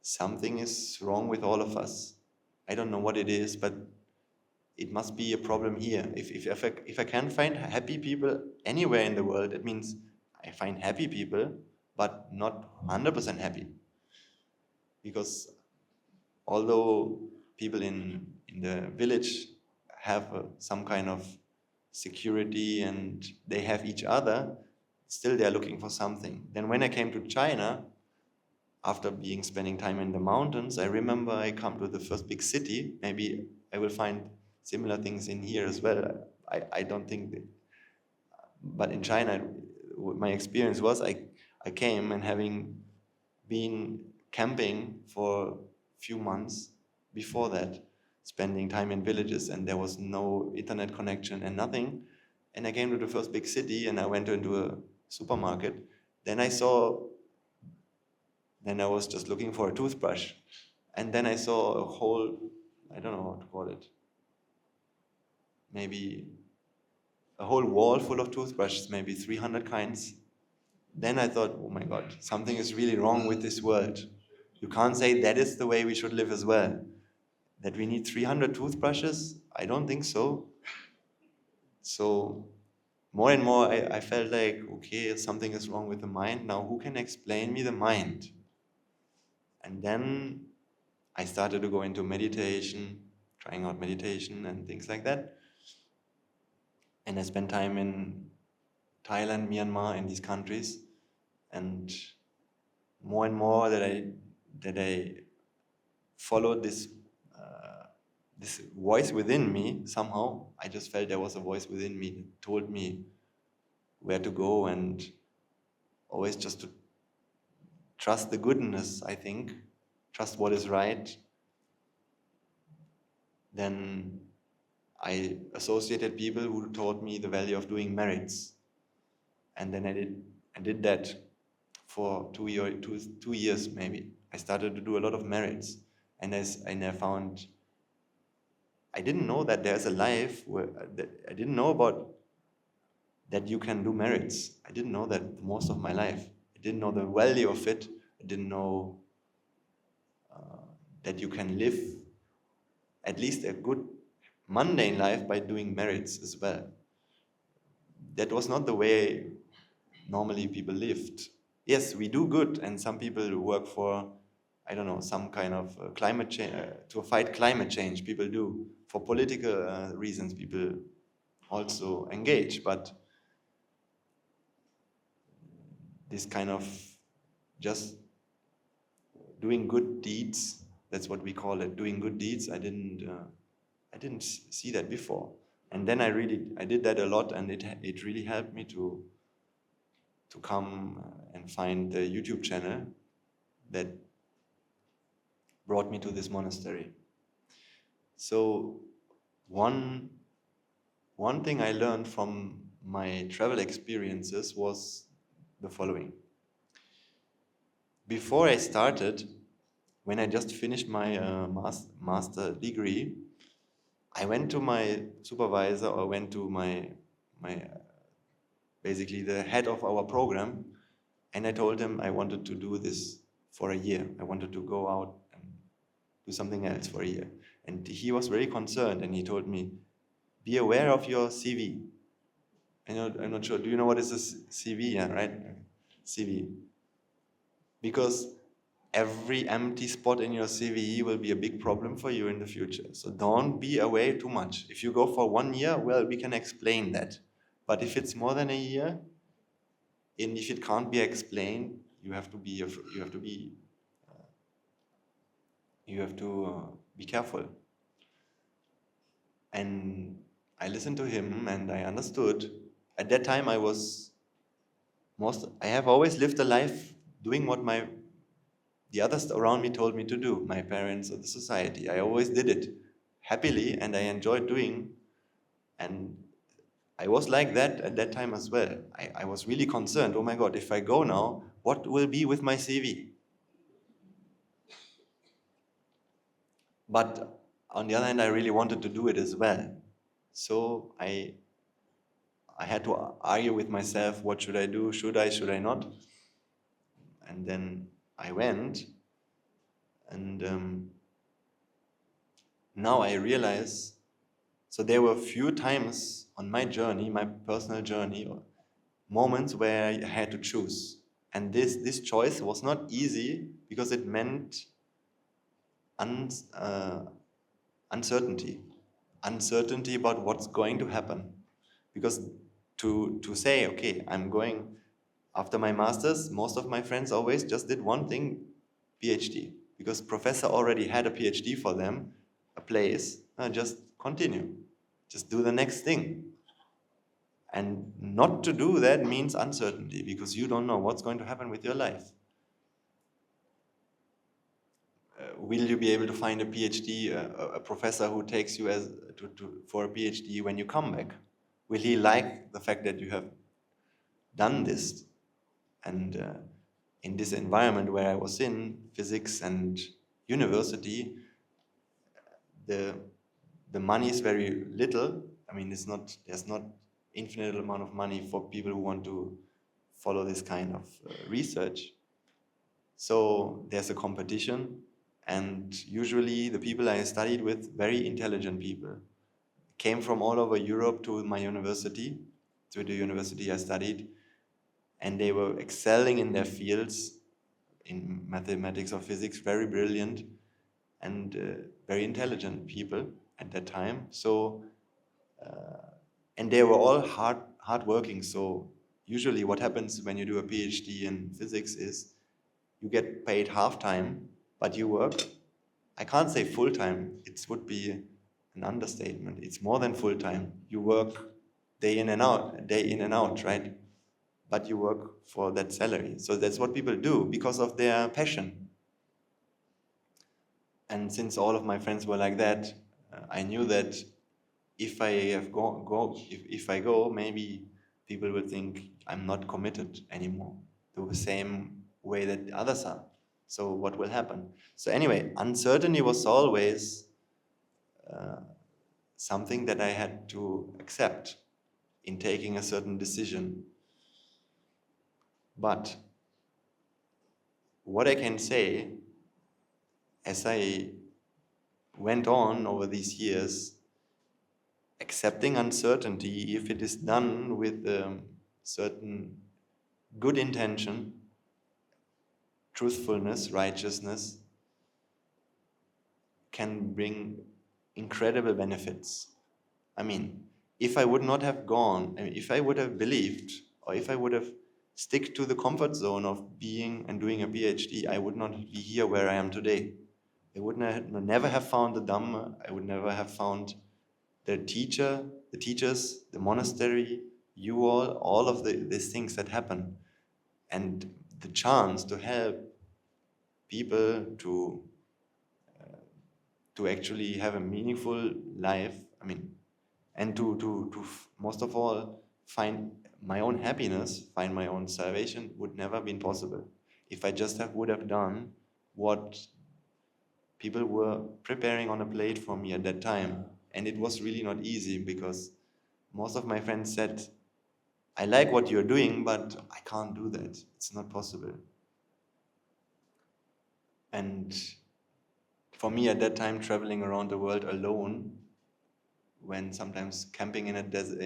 something is wrong with all of us. I don't know what it is, but it must be a problem here. If I can find happy people anywhere in the world, it means I find happy people, but not 100% happy. Because although people in the village have some kind of security and they have each other, still they're looking for something. Then when I came to China, after spending time in the mountains, I remember I come to the first big city. Maybe I will find similar things in here as well. I don't think that, but in China, my experience was I came, and having been camping for a few months before that, spending time in villages, and there was no internet connection and nothing. And I came to the first big city and I went into a supermarket. Then I was just looking for a toothbrush. And then I saw a whole, I don't know how to call it, maybe a whole wall full of toothbrushes, maybe 300 kinds. Then I thought, oh my God, something is really wrong with this world. You can't say that is the way we should live as well. That we need 300 toothbrushes? I don't think so. So more and more I felt like, okay, something is wrong with the mind. Now who can explain me the mind? And then I started to go into meditation, trying out meditation and things like that. And I spent time in Thailand, Myanmar, in these countries. And more that I followed this voice within me, somehow I just felt there was a voice within me that told me where to go, and always just to trust the goodness, I think, trust what is right. Then I associated people who taught me the value of doing merits. And then I did that for 2 years maybe. I started to do a lot of merits. And I found, I didn't know that there's a life where, I didn't know about that you can do merits. I didn't know that most of my life. I didn't know the value of it. I didn't know that you can live at least a good mundane life by doing merits as well. That was not the way normally people lived. Yes, we do good, and some people work for, I don't know, some kind of climate change, to fight climate change, people do. For political reasons, people also engage, but this kind of just doing good deeds, that's what we call it, doing good deeds, I didn't see that before. And then I did that a lot, and it really helped me to come and find the YouTube channel that brought me to this monastery. So one thing I learned from my travel experiences was the following. Before I started, when I just finished my master degree, I went to my supervisor, or went to my basically the head of our program, and I told him I wanted to do this for a year. I wanted to go out and do something else for a year. And he was very concerned, and he told me, be aware of your CV. I'm not sure, do you know what is a CV? Yeah, right? CV. Because every empty spot in your CV will be a big problem for you in the future. So don't be away too much. If you go for 1 year, well, we can explain that. But if it's more than a year, and if it can't be explained, you have to be careful. And I listened to him and I understood. At that time I have always lived a life doing what the others around me told me to do, my parents or the society. I always did it happily and I enjoyed doing. And I was like that at that time as well. I was really concerned, oh my God, if I go now, what will be with my CV? But on the other hand, I really wanted to do it as well. So I had to argue with myself, what should I do? Should I not? And then I went, and now I realize, so there were a few times on my journey, my personal journey, moments where I had to choose. And this choice was not easy because it meant uncertainty about what's going to happen. Because to say, okay, I'm going after my master's, most of my friends always just did one thing, PhD, because professor already had a PhD for them, a place, just continue, just do the next thing. And not to do that means uncertainty, because you don't know what's going to happen with your life. Will you be able to find a PhD, a professor who takes you for a PhD when you come back? Will he like the fact that you have done this? And in this environment where I was in, physics and university, the money is very little. I mean, there's not infinite amount of money for people who want to follow this kind of research. So there's a competition, and usually the people I studied with, very intelligent people, came from all over Europe to my university, to the university I studied, and they were excelling in their fields, in mathematics or physics, very brilliant and very intelligent people at that time. So, and they were all hardworking. So usually what happens when you do a PhD in physics is you get paid half-time, but you work, I can't say full-time, it would be an understatement. It's more than full-time. You work day in and out, right? But you work for that salary. So that's what people do because of their passion. And since all of my friends were like that, I knew that if I go, maybe people will think I'm not committed anymore the same way that the others are. So what will happen? So anyway, uncertainty was always something that I had to accept in taking a certain decision. But what I can say, as I went on over these years, accepting uncertainty, if it is done with certain good intention, truthfulness, righteousness, can bring incredible benefits. I mean, if I would not have gone, if I would have believed, or if I would have stick to the comfort zone of being and doing a PhD, I would not be here where I am today. I would never have found the Dhamma. I would never have found the teachers, the monastery, you all of these things that happen. And the chance to help people to actually have a meaningful life, I mean, and to most of all, find my own happiness, find my own salvation, would never have been possible if I just would have done what people were preparing on a plate for me at that time. And it was really not easy because most of my friends said, I like what you're doing, but I can't do that. It's not possible. And for me at that time, traveling around the world alone, when sometimes camping in a desert,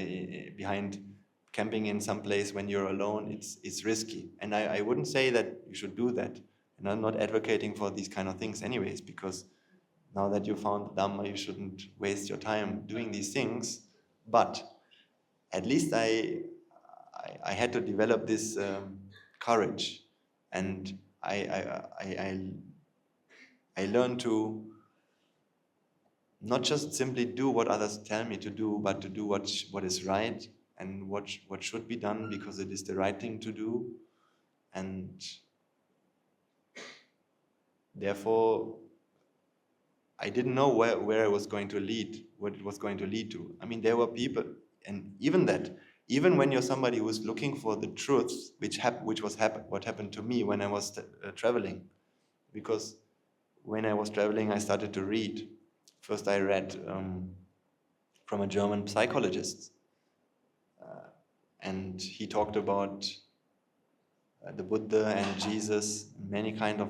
camping in some place when you're alone, it's risky. And I wouldn't say that you should do that. And I'm not advocating for these kind of things anyways, because now that you found Dhamma, you shouldn't waste your time doing these things. But at least I had to develop this courage And I learned to not just simply do what others tell me to do, but to do what is right and what should be done because it is the right thing to do. And therefore, I didn't know where I was going to lead, what it was going to lead to. I mean, there were people, and even when you're somebody who's looking for the truth, what happened to me when I was traveling, because when I was traveling, I started to read. First, I read from a German psychologist, and he talked about the Buddha and Jesus, many kind of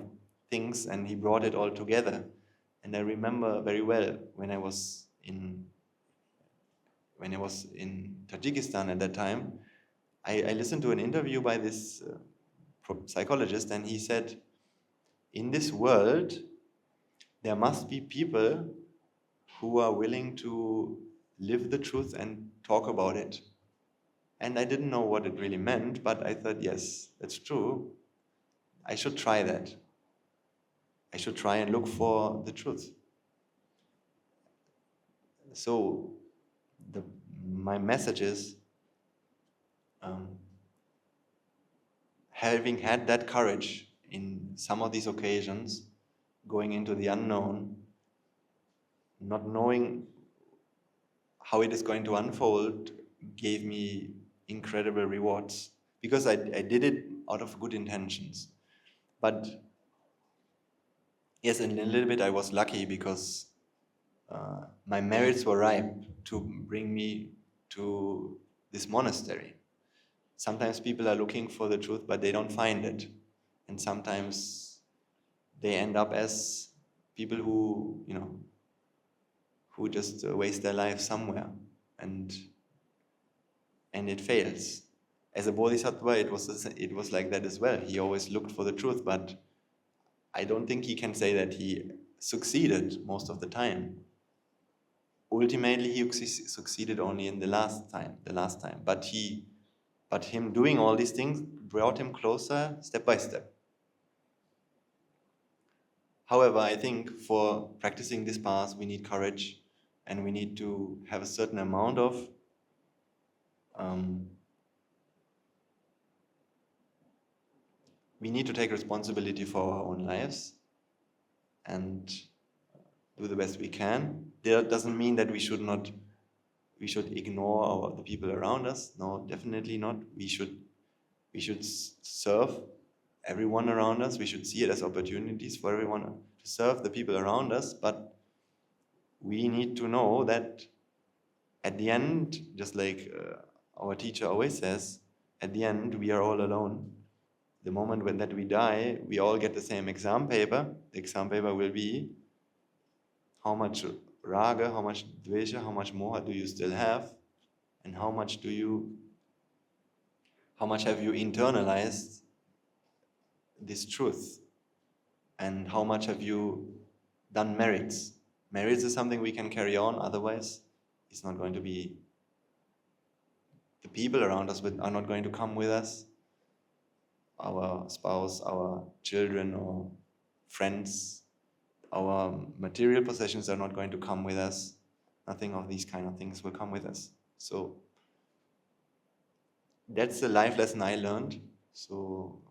things, and he brought it all together. And I remember very well when I was in Tajikistan at that time, I listened to an interview by this psychologist, and he said, in this world, there must be people who are willing to live the truth and talk about it. And I didn't know what it really meant, but I thought, yes, that's true. I should try that. I should try and look for the truth. So my message is, having had that courage in some of these occasions, going into the unknown, not knowing how it is going to unfold, gave me incredible rewards, because I did it out of good intentions. But yes, in a little bit I was lucky, because my merits were ripe to bring me to this monastery. Sometimes people are looking for the truth, but they don't find it. And sometimes they end up as people who just waste their life somewhere, and it fails. As a bodhisattva, it was like that as well. He always looked for the truth, but I don't think he can say that he succeeded most of the time. Ultimately, he succeeded only in the last time. But him doing all these things brought him closer step by step. However, I think for practicing this path, we need courage, and we need to have a certain amount of we need to take responsibility for our own lives and do the best we can. That doesn't mean that we should ignore the people around us. No, definitely not. We should serve everyone around us. We should see it as opportunities for everyone to serve the people around us. But we need to know that at the end, just like our teacher always says, at the end we are all alone. The moment that we die, we all get the same exam paper. The exam paper will be how much raga, how much dvesha, how much moha do you still have, and how much have you internalized this truth, and how much have you done merits. Merits is something we can carry on, otherwise it's not going to be, the people around us are not going to come with us. Our spouse, our children or friends, our material possessions are not going to come with us. Nothing of these kind of things will come with us. So that's the life lesson I learned. So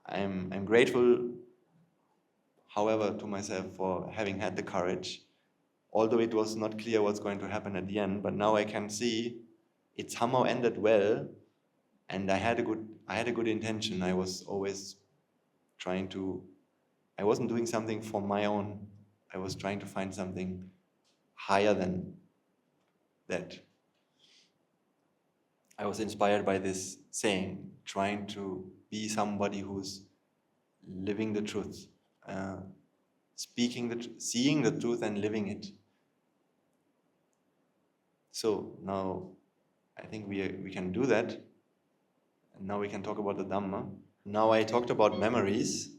I'm grateful, however, to myself for having had the courage, although it was not clear what's going to happen at the end. But now I can see it somehow ended well, and I had a good intention. I was always I wasn't doing something for my own. I was trying to find something higher than that. I was inspired by this saying, trying to be somebody who's living the truth, seeing the truth and living it. So now I think we can do that. And now we can talk about the Dhamma. Now I talked about memories.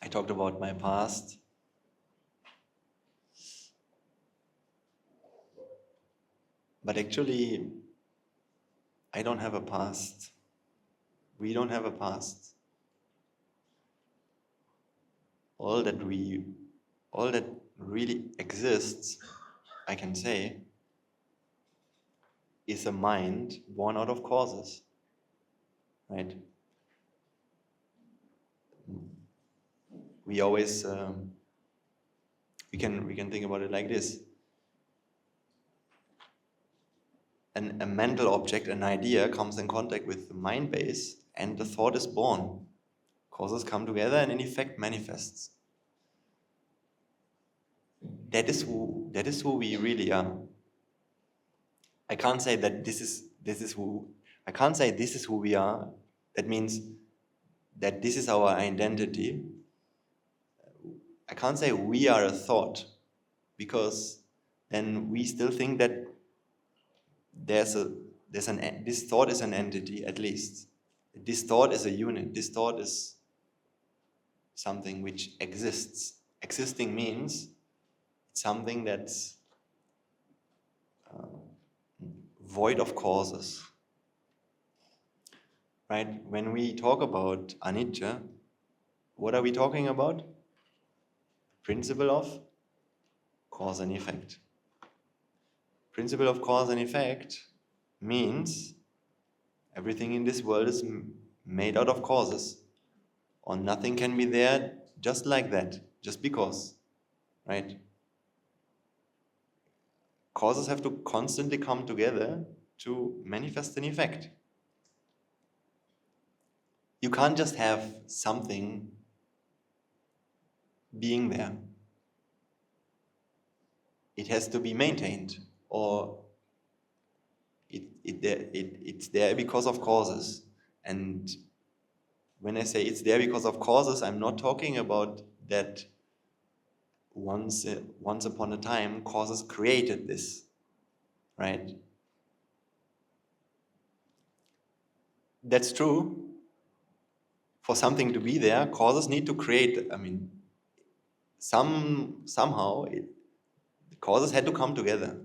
I talked about my past. But actually, I don't have a past. We don't have a past. All that really exists, I can say, is a mind born out of causes, right? We always we can think about it like this: a mental object, an idea, comes in contact with the mind base, and the thought is born. Causes come together, and in effect manifests. That is who we really are. I can't say that this is who. I can't say this is who we are. That means that this is our identity. I can't say we are a thought, because then we still think that this thought is an entity, at least. This thought is a unit. This thought is something which exists. Existing means it's something that's void of causes. Right? When we talk about anicca, what are we talking about? Principle of cause and effect. Principle of cause and effect means everything in this world is made out of causes, or nothing can be there just like that, just because, right? Causes have to constantly come together to manifest an effect. You can't just have something being there. It has to be maintained, or it's there because of causes. And when I say it's there because of causes, I'm not talking about that once upon a time causes created this, right? That's true. For something to be there, causes need to create. I mean, somehow the causes had to come together.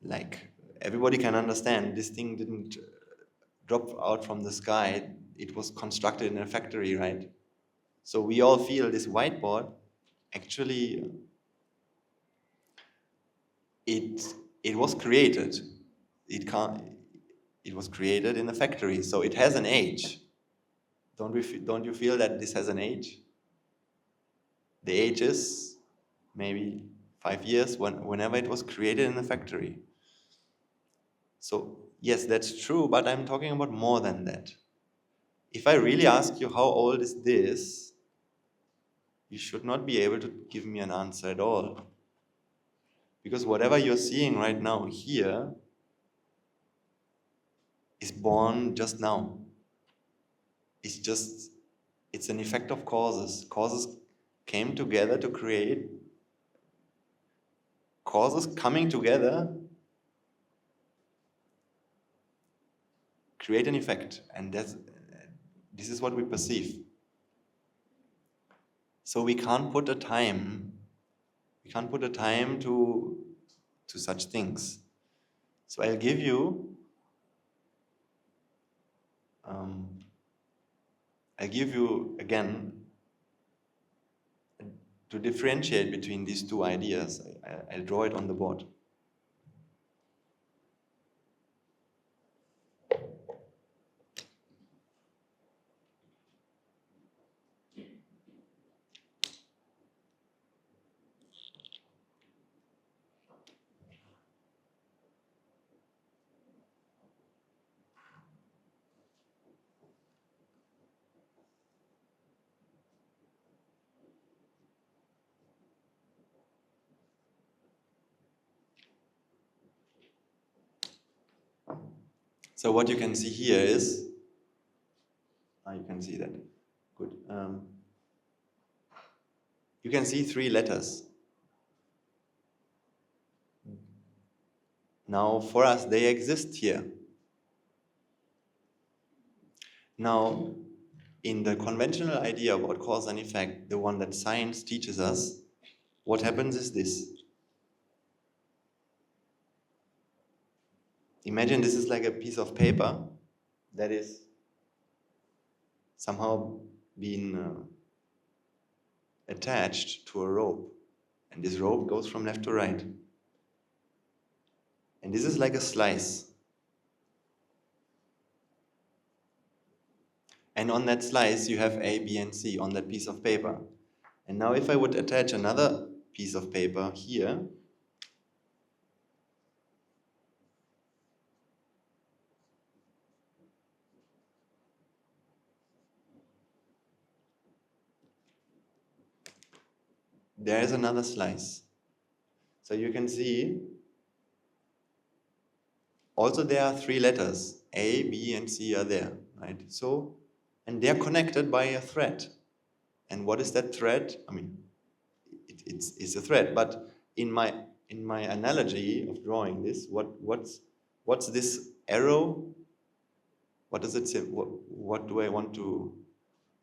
Like, everybody can understand, this thing didn't drop out from the sky. It was constructed in a factory, right? So we all feel this whiteboard, actually, it was created. It was created in a factory, so it has an age. Don't you feel that this has an age? The age is maybe 5 years, whenever it was created in a factory. So yes, that's true, but I'm talking about more than that. If I really ask you how old is this, you should not be able to give me an answer at all. Because whatever you're seeing right now here is born just now. It's an effect of causes. Causes came together to create. Causes coming together create an effect, and this is what we perceive. So we can't put a time to such things. So I'll give you again, to differentiate between these two ideas. I'll draw it on the board. So what you can see here is, you can see that, good. You can see 3 letters. Now for us, they exist here. Now, in the conventional idea about cause and effect, the one that science teaches us, what happens is this. Imagine this is like a piece of paper that is somehow been attached to a rope. And this rope goes from left to right. And this is like a slice. And on that slice you have A, B, and C on that piece of paper. And now if I would attach another piece of paper here, there is another slice. So you can see, also there are 3 letters, A, B, and C are there, right? So, and they're connected by a thread. And what is that thread? I mean, it's a thread, but in my analogy of drawing this, what's this arrow? What does it say? What do I want to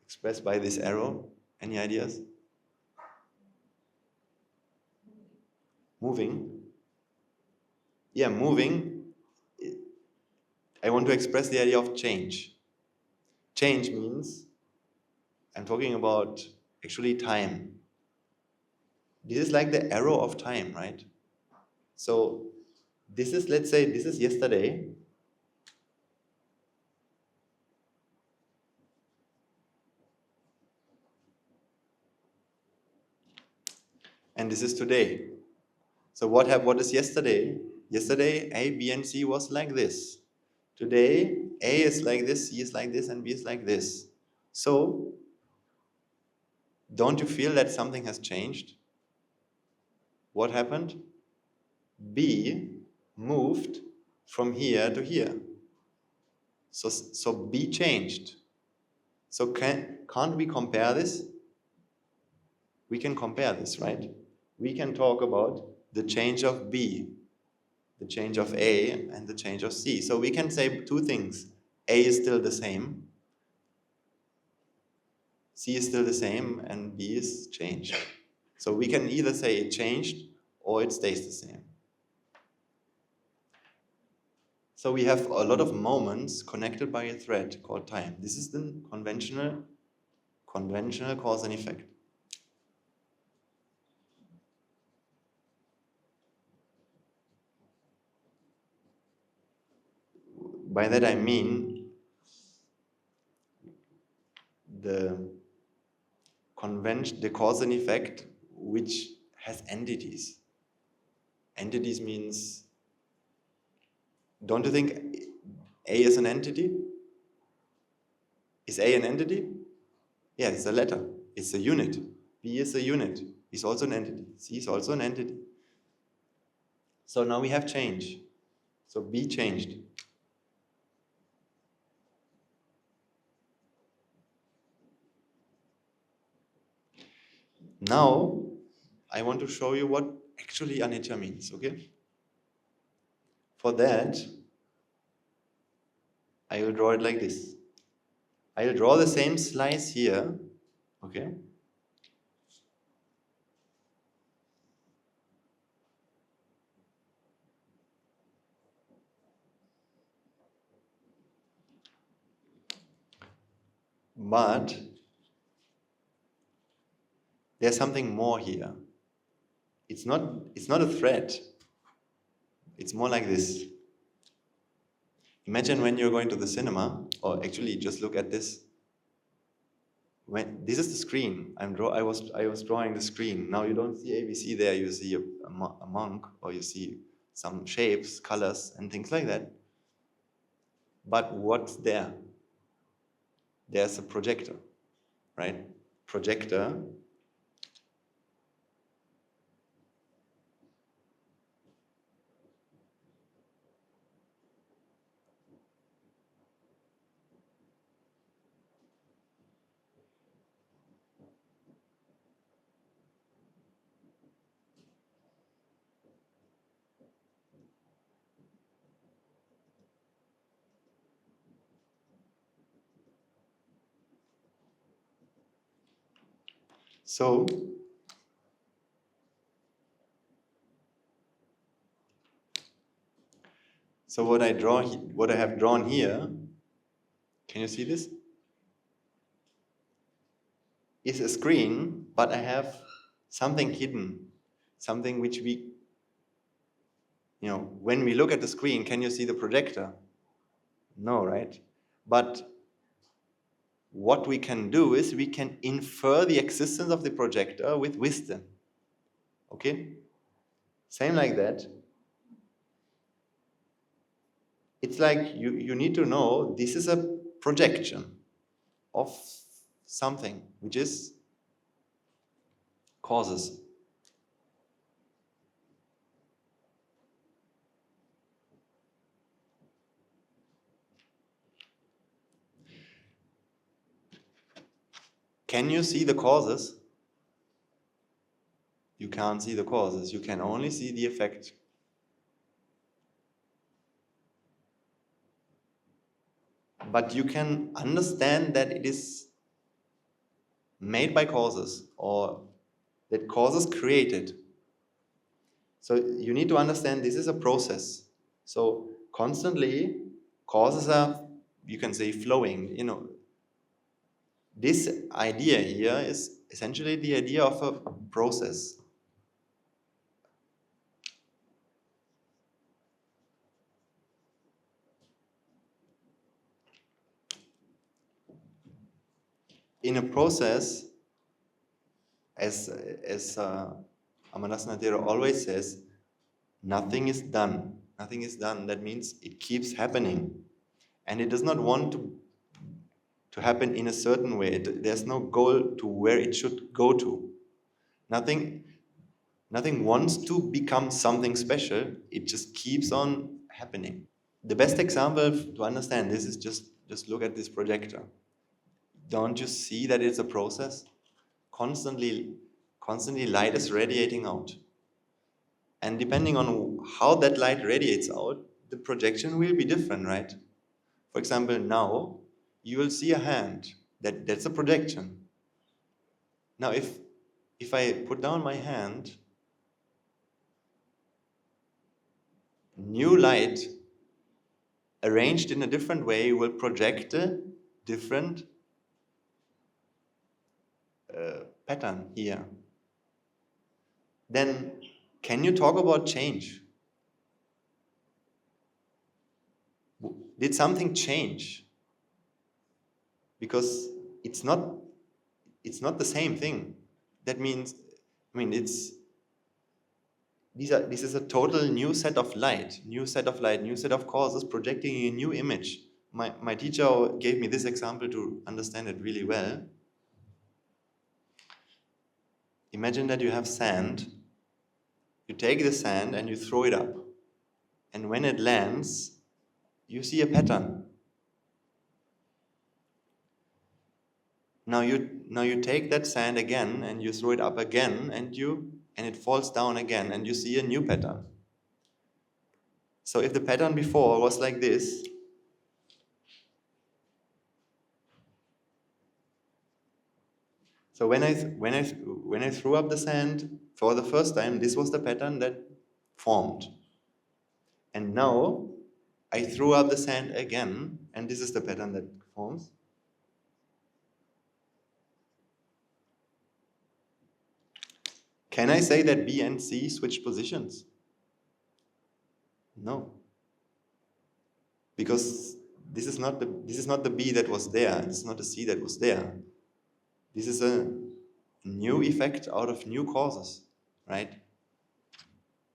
express by this arrow? Any ideas? Moving. Yeah, moving. I want to express the idea of change. Change means, I'm talking about actually time. This is like the arrow of time, right? So this is, let's say, this is yesterday. And this is today. So what is yesterday? Yesterday, A, B, and C was like this. Today, A is like this, C is like this, and B is like this. So, don't you feel that something has changed? What happened? B moved from here to here. So B changed. So can't we compare this? We can compare this, right? We can talk about the change of B, the change of A, and the change of C. So we can say 2 things. A is still the same, C is still the same, and B is changed. So we can either say it changed or it stays the same. So we have a lot of moments connected by a thread called time. This is the conventional cause and effect. By that I mean the cause and effect which has entities. Entities means, don't you think A is an entity? Is A an entity? Yeah, it's a letter. It's a unit. B is a unit. It's also an entity. C is also an entity. So now we have change. So B changed. Now, I want to show you what actually anicca means, okay? For that, I will draw it like this. I will draw the same slice here, okay? But there's something more here. It's not a thread. It's more like this. Imagine when you're going to the cinema, or actually just look at this. This is the screen. I was drawing the screen. Now you don't see ABC there. You see a monk, or you see some shapes, colors, and things like that. But what's there? There's a projector, right? Projector. So what I have drawn here Can you see this? It's a screen, but I have something hidden, something which we, when we look at the screen, can you see the projector? No, right? But what we can do is we can infer the existence of the projector with wisdom. Okay? Same like that. It's like you need to know this is a projection of something, which is causes. Can you see the causes? You can't see the causes. You can only see the effect. But you can understand that it is made by causes, or that causes created. So you need to understand this is a process. So constantly causes are, you can say, flowing. This idea here is essentially the idea of a process. In a process, as Amanasana Thera always says, nothing is done. Nothing is done. That means it keeps happening. And it does not want to happen in a certain way. There's no goal to where it should go to. Nothing wants to become something special. It just keeps on happening. The best example to understand this is just look at this projector. Don't you see that it's a process? Constantly light is radiating out. And depending on how that light radiates out, the projection will be different, right? For example, now you will see a hand. That's a projection. Now if I put down my hand, new light arranged in a different way will project a different pattern here. Then can you talk about change? Did something change? Because it's not the same thing. That means, this is a total new set of light, new set of causes projecting a new image. My teacher gave me this example to understand it really well. Imagine that you have sand. You take the sand and you throw it up. And when it lands, you see a pattern. Now you take that sand again and you throw it up again and it falls down again and you see a new pattern. So if the pattern before was like this, so when I threw up the sand for the first time, this was the pattern that formed. And now I threw up the sand again, and this is the pattern that forms. Can I say that B and C switch positions? No. Because this is not the B that was there, this is not the C that was there. This is a new effect out of new causes, right?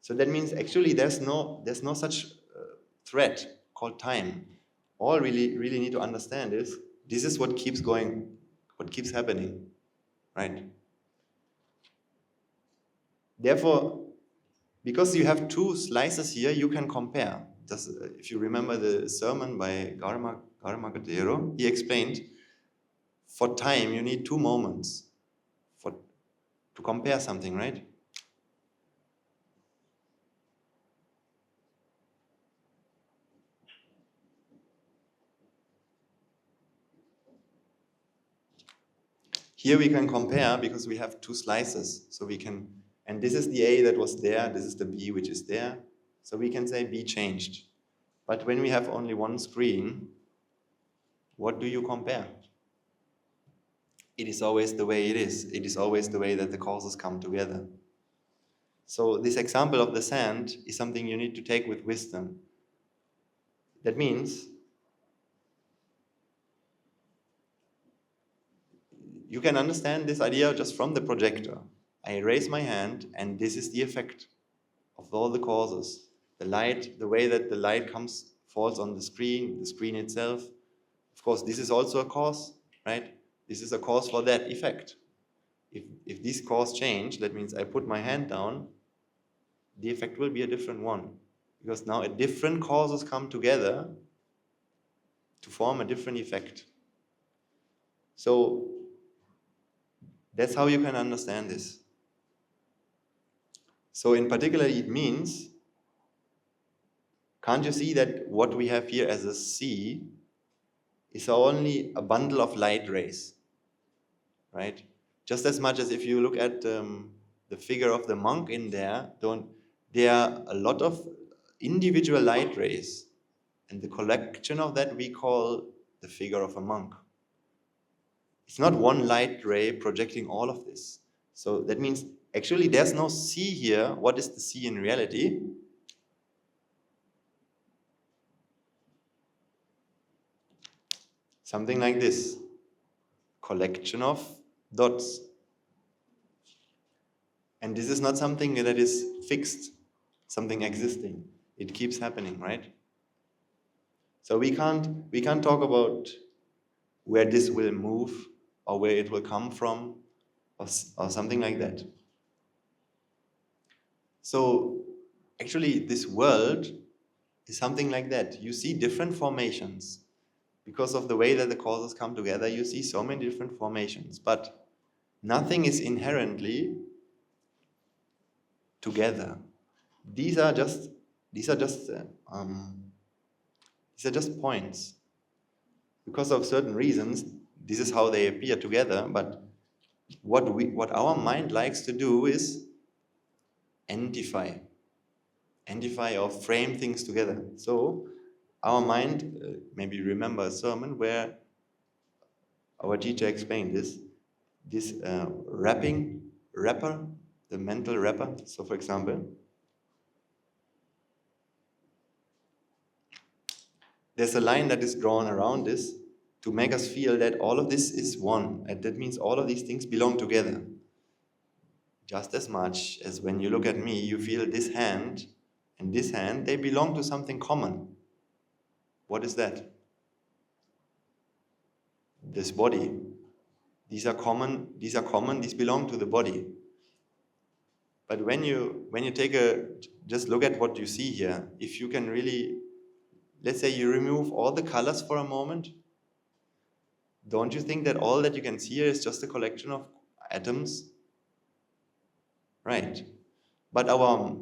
So that means actually there's no such thread called time. All really need to understand is this is what keeps going, what keeps happening, right? Therefore, because you have two slices here, you can compare. If you remember the sermon by Rajagiriya, he explained, for time you need 2 moments to compare something, right? Here we can compare because we have 2 slices, so we can, and this is the A that was there, this is the B which is there, so we can say B changed. But when we have only one screen, what do you compare? It is always the way it is. It is always the way that the causes come together. So this example of the sand is something you need to take with wisdom. That means you can understand this idea just from the projector. I raise my hand and this is the effect of all the causes. The light, the way that the light falls on the screen itself. Of course, this is also a cause, right? This is a cause for that effect. If this cause change, that means I put my hand down, the effect will be a different one. Because now a different causes come together to form a different effect. So that's how you can understand this. So in particular, it means, can't you see that what we have here as a sea is only a bundle of light rays, right? Just as much as if you look at the figure of the monk in there, there are a lot of individual light rays, and the collection of that we call the figure of a monk. It's not one light ray projecting all of this. So that means actually there's no sea here. What is the sea in reality? Something like this. Collection of dots. And this is not something that is fixed, something existing. It keeps happening, right? So we can't talk about where this will move or where it will come from or something like that. So actually this world is something like that. You see different formations. Because of the way that the causes come together, you see so many different formations. But nothing is inherently together. These are just points. Because of certain reasons, this is how they appear together. But what our mind likes to do is identify or frame things together. So our mind, maybe remember a sermon where our teacher explained this wrapper, the mental wrapper. So for example, there's a line that is drawn around this to make us feel that all of this is one. And that means all of these things belong together. Just as much as when you look at me, you feel this hand and this hand, they belong to something common. What is that? This body. These are common, these belong to the body. But when you just look at what you see here, if you can really, let's say you remove all the colors for a moment, don't you think that all that you can see here is just a collection of atoms? Right. But our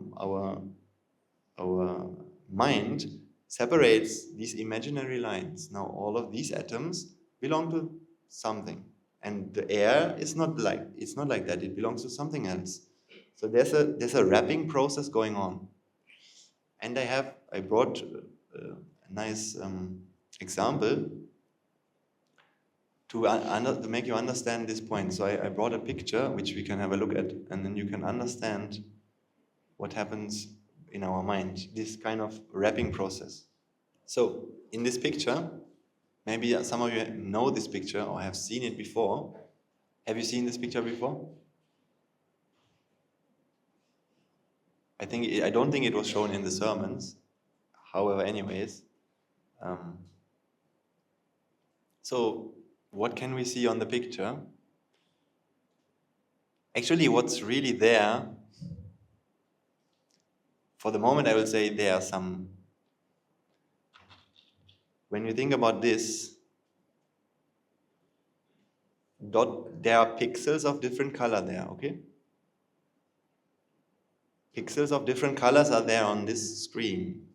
mind separates these imaginary lines. Now all of these atoms belong to something. And the air is not like that. It belongs to something else. So there's a wrapping process going on. And I brought a nice example to make you understand this point. So I brought a picture which we can have a look at, and then you can understand what happens in our mind, this kind of wrapping process. So in this picture, maybe some of you know this picture or have seen it before. Have you seen this picture before? I don't think it was shown in the sermons. However, anyways. So what can we see on the picture? Actually, what's really there, for the moment I will say there are some. When you think about this, there are pixels of different color there, okay? Pixels of different colors are there on this screen.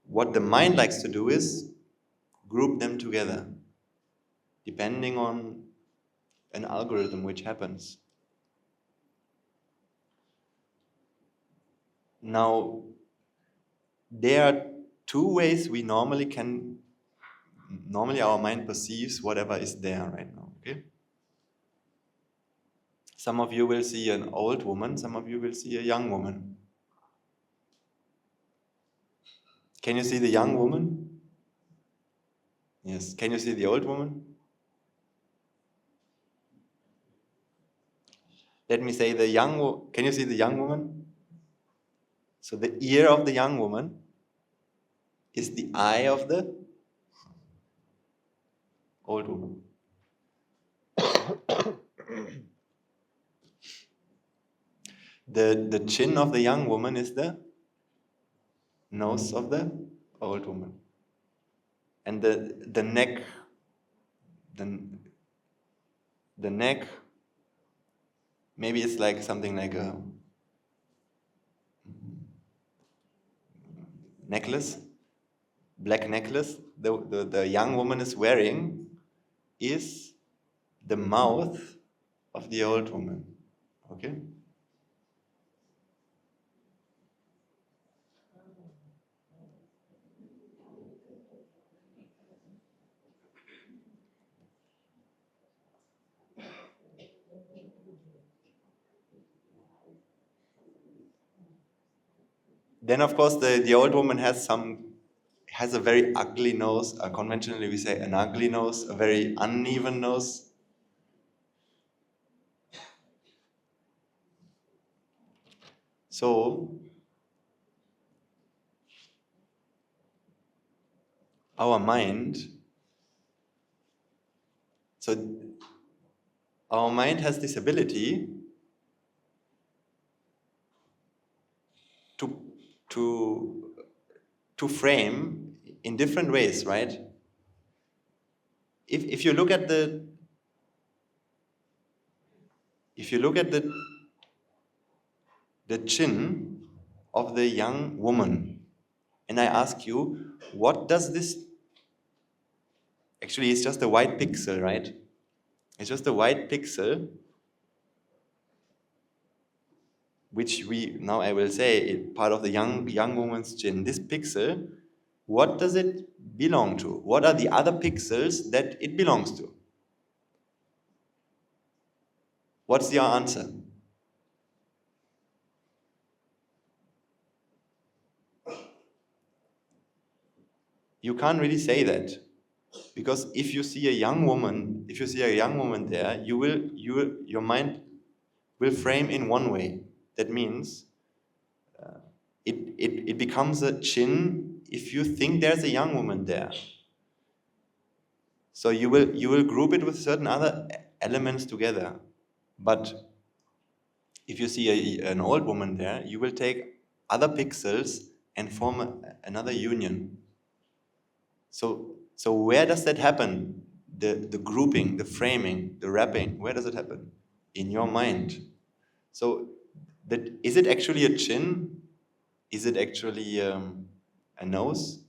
What the mind likes to do is group them together, depending on an algorithm which happens. Now, there are two ways we normally can normally our mind perceives whatever is there right now, okay? Some of you will see an old woman, some of you will see a young woman. Can you see the young woman? Yes. Can you see the old woman? Let me say can you see the young woman? So the ear of the young woman is the eye of the old woman. The chin of the young woman is the nose of the old woman. And the neck, the neck, maybe it's like something like a necklace, black necklace. The young woman is wearing is the mouth of the old woman. Okay? Then, of course, the old woman has a very ugly nose. Conventionally, we say an ugly nose, a very uneven nose. So, our mind has this ability to frame in different ways, right? If you look at the chin of the young woman, and I ask you, what does this? Actually, it's just a white pixel, right? It's just a white pixel, which I will say, is part of the young woman's chin. This pixel, what does it belong to? What are the other pixels that it belongs to? What's your answer? You can't really say that, because if you see a young woman there, your mind will frame in one way. That means it becomes a chin if you think there's a young woman there. So you will group it with certain other elements together. But if you see an old woman there, you will take other pixels and form another union. So where does that happen? The grouping, the framing, the wrapping, where does it happen? In your mind. So is it actually a chin? Is it actually a nose?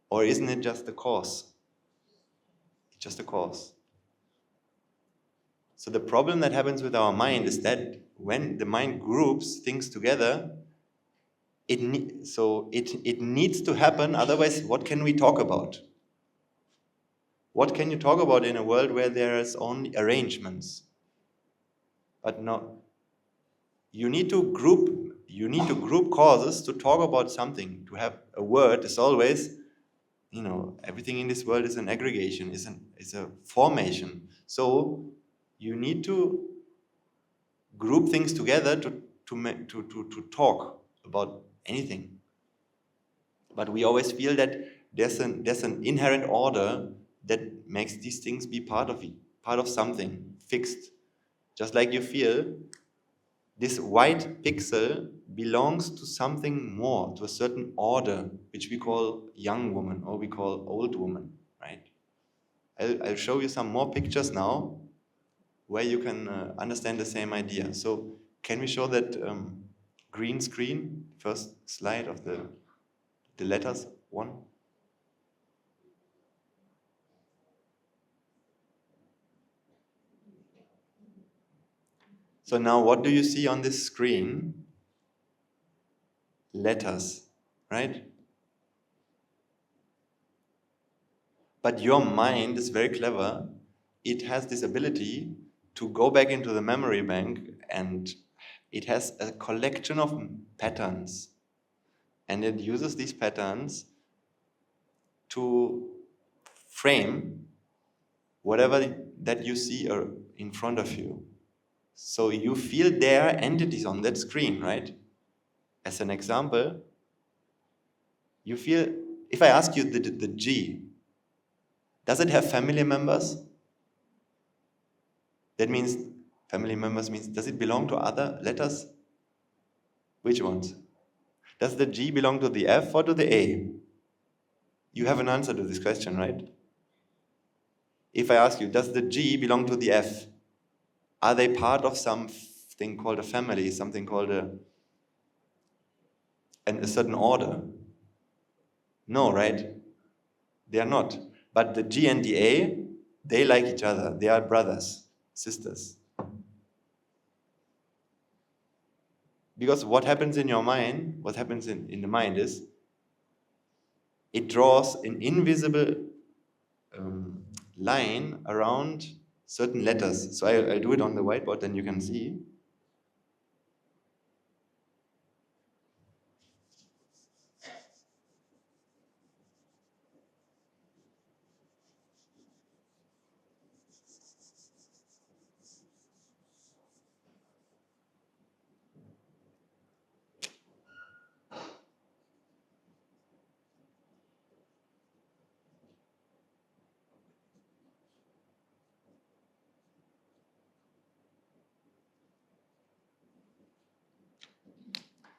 Or isn't it just a cause? It's just a cause. So the problem that happens with our mind is that when the mind groups things together, it needs to happen, otherwise what can we talk about? What can you talk about in a world where there is only arrangements? But no, you need to group causes to talk about something. To have a word is always, everything in this world is an aggregation, is a formation. So you need to group things together to talk about anything. But we always feel that there's an inherent order that makes these things be part of something fixed. Just like you feel this white pixel belongs to something more, to a certain order, which we call young woman or we call old woman, right? I'll show you some more pictures now where you can understand the same idea. So can we show that green screen, first slide of the letters, one? So now what do you see on this screen? Letters, right? But your mind is very clever. It has this ability to go back into the memory bank, and it has a collection of patterns. And it uses these patterns to frame whatever that you see in front of you. So you feel there are entities on that screen, right? As an example, you feel, if I ask you the G, does it have family members? That means, family members means, does it belong to other letters? Which ones? Does the G belong to the F or to the A? You have an answer to this question, right? If I ask you, does the G belong to the F? Are they part of something called a family, something called a certain order? No, right? They are not. But the G and the A, they like each other. They are brothers, sisters. Because what happens in your mind, what happens in the mind is, it draws an invisible line around certain letters. So I'll do it on the whiteboard, then you can see.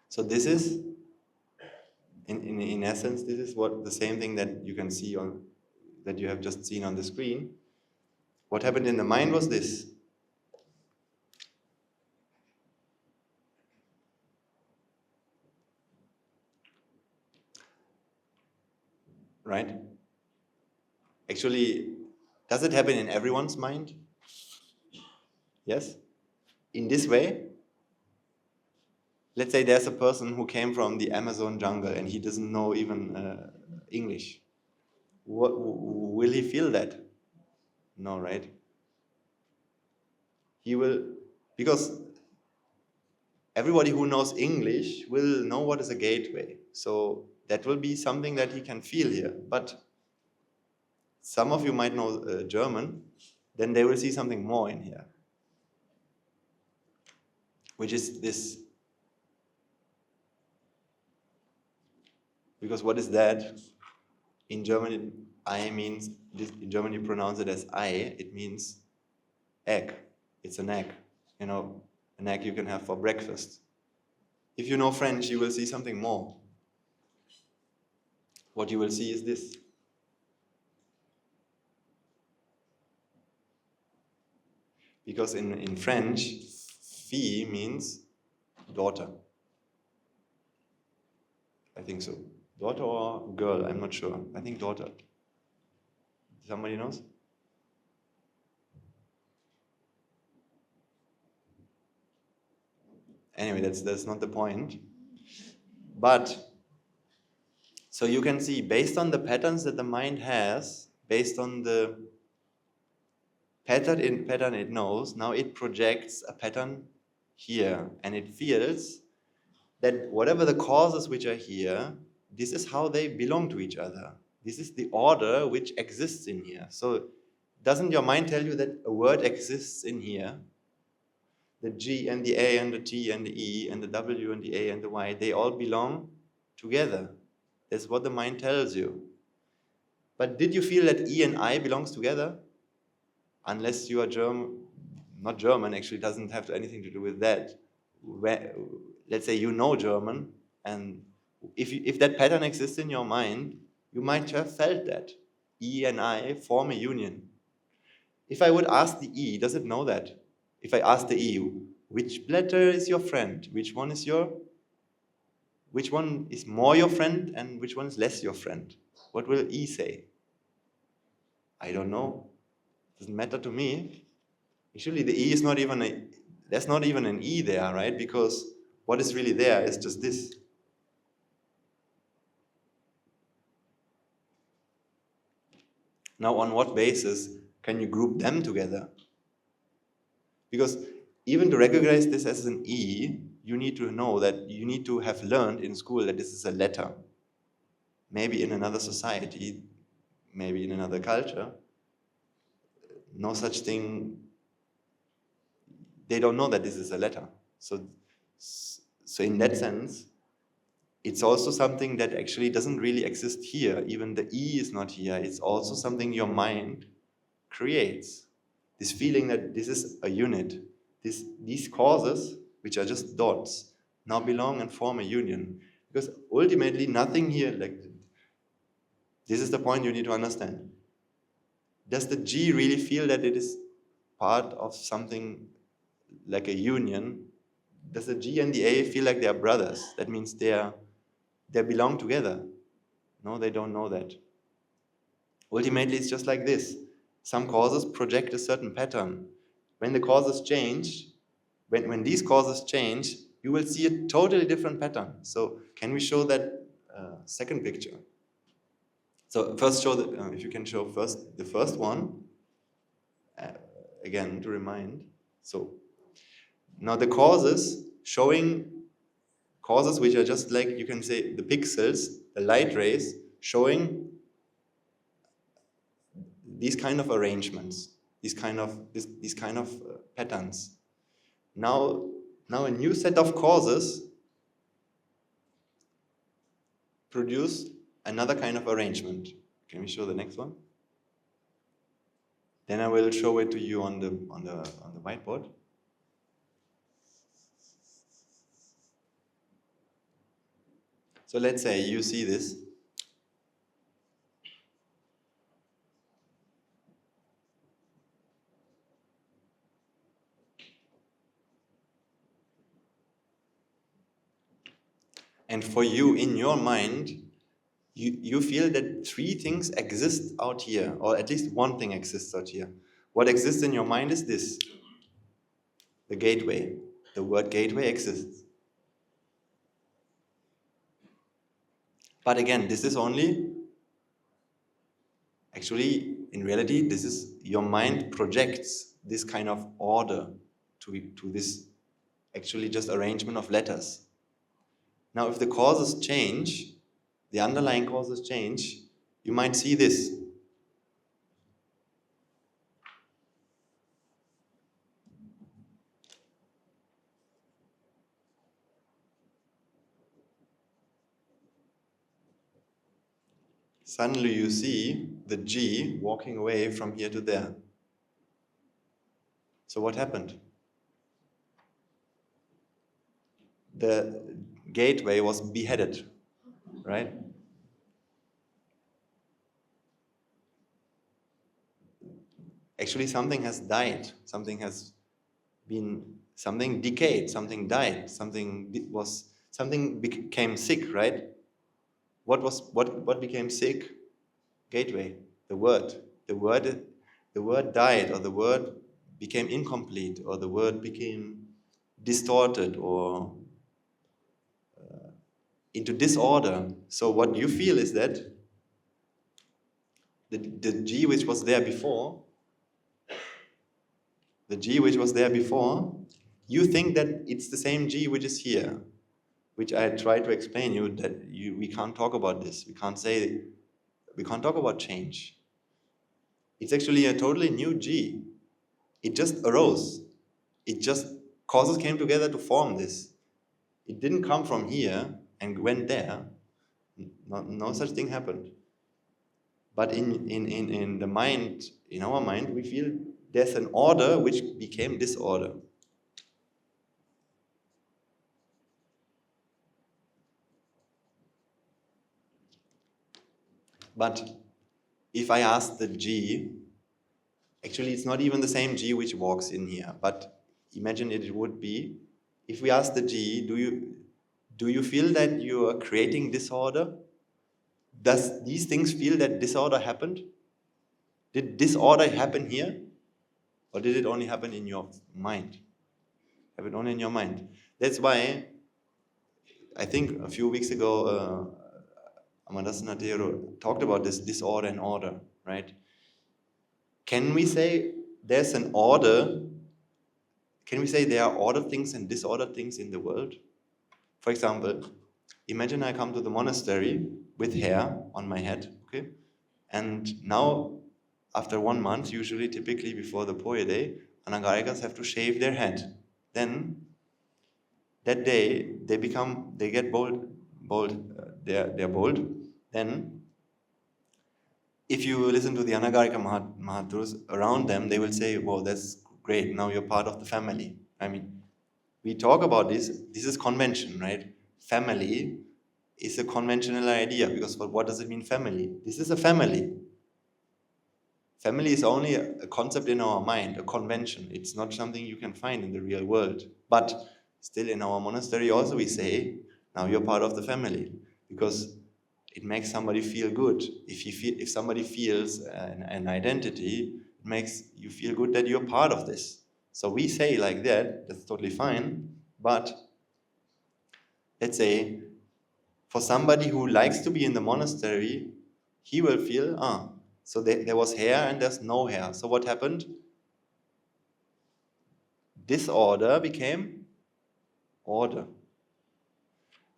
So this is, in essence, this is what the same thing that you can see that you have just seen on the screen. What happened in the mind was this. Right? Actually, does it happen in everyone's mind? Yes? In this way? Let's say there's a person who came from the Amazon jungle and he doesn't know even English. Will he feel that? No, right? He will, because everybody who knows English will know what is a gateway. So that will be something that he can feel here. But some of you might know German, then they will see something more in here, which is this. Because what is that? In German, I means, in German you pronounce it as I, it means egg. It's an egg. You know, an egg you can have for breakfast. If you know French, you will see something more. What you will see is this. Because in French, fille means daughter. I think so. Daughter or girl, I'm not sure. I think daughter. Somebody knows? Anyway, that's not the point. But, so you can see, based on the patterns that the mind has, based on the pattern it knows, now it projects a pattern here. And it feels that whatever the causes which are here, this is how they belong to each other. This is the order which exists in here. So doesn't your mind tell you that a word exists in here? The G and the A and the T and the E and the W and the A and the Y, they all belong together. That's what the mind tells you. But did you feel that E and I belongs together? Unless you are German, not German, actually doesn't have anything to do with that. Let's say you know German, and if that pattern exists in your mind, you might have felt that. E and I form a union. If I would ask the E, does it know that? If I ask the E, which letter is your friend? Which one is more your friend and which one is less your friend? What will E say? I don't know. Doesn't matter to me. Actually, the E is not even there's not even an E there, right? Because what is really there is just this. Now, on what basis can you group them together? Because even to recognize this as an E, you need to know that you need to have learned in school that this is a letter. Maybe in another society, maybe in another culture, no such thing, they don't know that this is a letter. So in that sense, it's also something that actually doesn't really exist here. Even the E is not here. It's also something your mind creates. This feeling that this is a unit. These causes, which are just dots, now belong and form a union. Because ultimately, nothing here, like, this is the point you need to understand. Does the G really feel that it is part of something like a union? Does the G and the A feel like they are brothers? That means they belong together. No, they don't know that. Ultimately, it's just like this. Some causes project a certain pattern. When the causes change, when these causes change, you will see a totally different pattern. So can we show that second picture? So first show, if you can show first the first one, again to remind. So now the causes, showing causes which are just like, you can say, the pixels, the light rays, showing these kind of arrangements, these kind of patterns. Now a new set of causes produce another kind of arrangement. Can we show the next one? Then I will show it to you on the whiteboard. So let's say you see this. And for you, in your mind, you feel that three things exist out here, or at least one thing exists out here. What exists in your mind is this. The gateway. The word gateway exists. But again, this is only, actually, in reality, this is, your mind projects this kind of order to this actually just arrangement of letters. Now, if the causes change, the underlying causes change, you might see this. Suddenly you see the G walking away from here to there. So what happened? The gateway was beheaded, right? Actually, something has died. Something decayed. Something died. Something became sick, right? What became sick? Gateway. The word died, or the word became incomplete, or the word became distorted, or into disorder. So what you feel is that the G which was there before, you think that it's the same G which is here, which I try to explain you that we can't talk about this. We can't talk about change. It's actually a totally new G. It just arose. Causes came together to form this. It didn't come from here and went there. No such thing happened. But in the mind, in our mind, we feel there's an order which became disorder. But if I ask the G, actually it's not even the same G which walks in here, but imagine it would be, if we ask the G, do you feel that you are creating disorder? Does these things feel that disorder happened? Did disorder happen here? Or did it only happen in your mind? Happen only in your mind. That's why I think a few weeks ago, Amadasana Thero talked about this disorder and order, right? Can we say there's an order? Can we say there are ordered things and disordered things in the world? For example, imagine I come to the monastery with hair on my head, okay? And now, after 1 month, usually, typically before the Poya day, Anagarikas have to shave their head. Then, that day, they get bold, they're bold. Then, if you listen to the Anagarika Mahathurus around them, they will say, "Wow, that's great, now you're part of the family." I mean, we talk about this is convention, right? Family is a conventional idea, because what does it mean, family? This is a family. Family is only a concept in our mind, a convention. It's not something you can find in the real world. But still, in our monastery also we say, now you're part of the family, because it makes somebody feel good. If somebody feels an identity, it makes you feel good that you're part of this. So we say like that, that's totally fine. But let's say, for somebody who likes to be in the monastery, he will feel, so there was hair and there's no hair. So what happened? Disorder became order.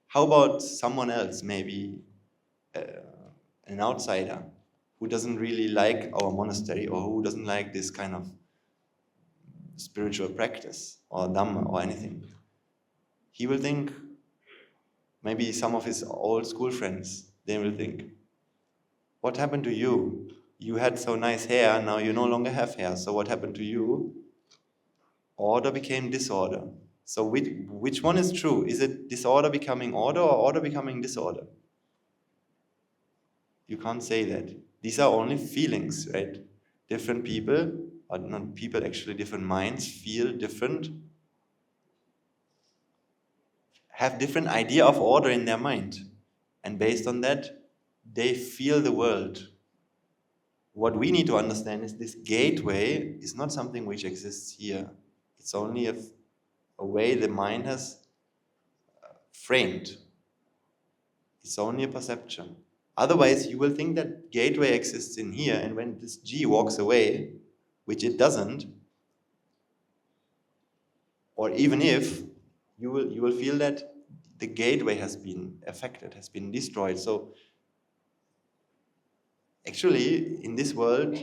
How about someone else, maybe an outsider, who doesn't really like our monastery, or who doesn't like this kind of spiritual practice or Dhamma or anything? He will think, maybe some of his old school friends, they will think, what happened to you? You had so nice hair, now you no longer have hair. So what happened to you? Order became disorder. So which one is true? Is it disorder becoming order, or order becoming disorder? You can't say that. These are only feelings, right? Different people, or not people, actually different minds feel different, have different idea of order in their mind. And based on that, they feel the world. What we need to understand is this gateway is not something which exists here. It's only a way the mind has framed. It's only a perception. Otherwise, you will think that gateway exists in here, and when this G walks away, which it doesn't, or even if, you will feel that the gateway has been affected, has been destroyed. So actually, in this world,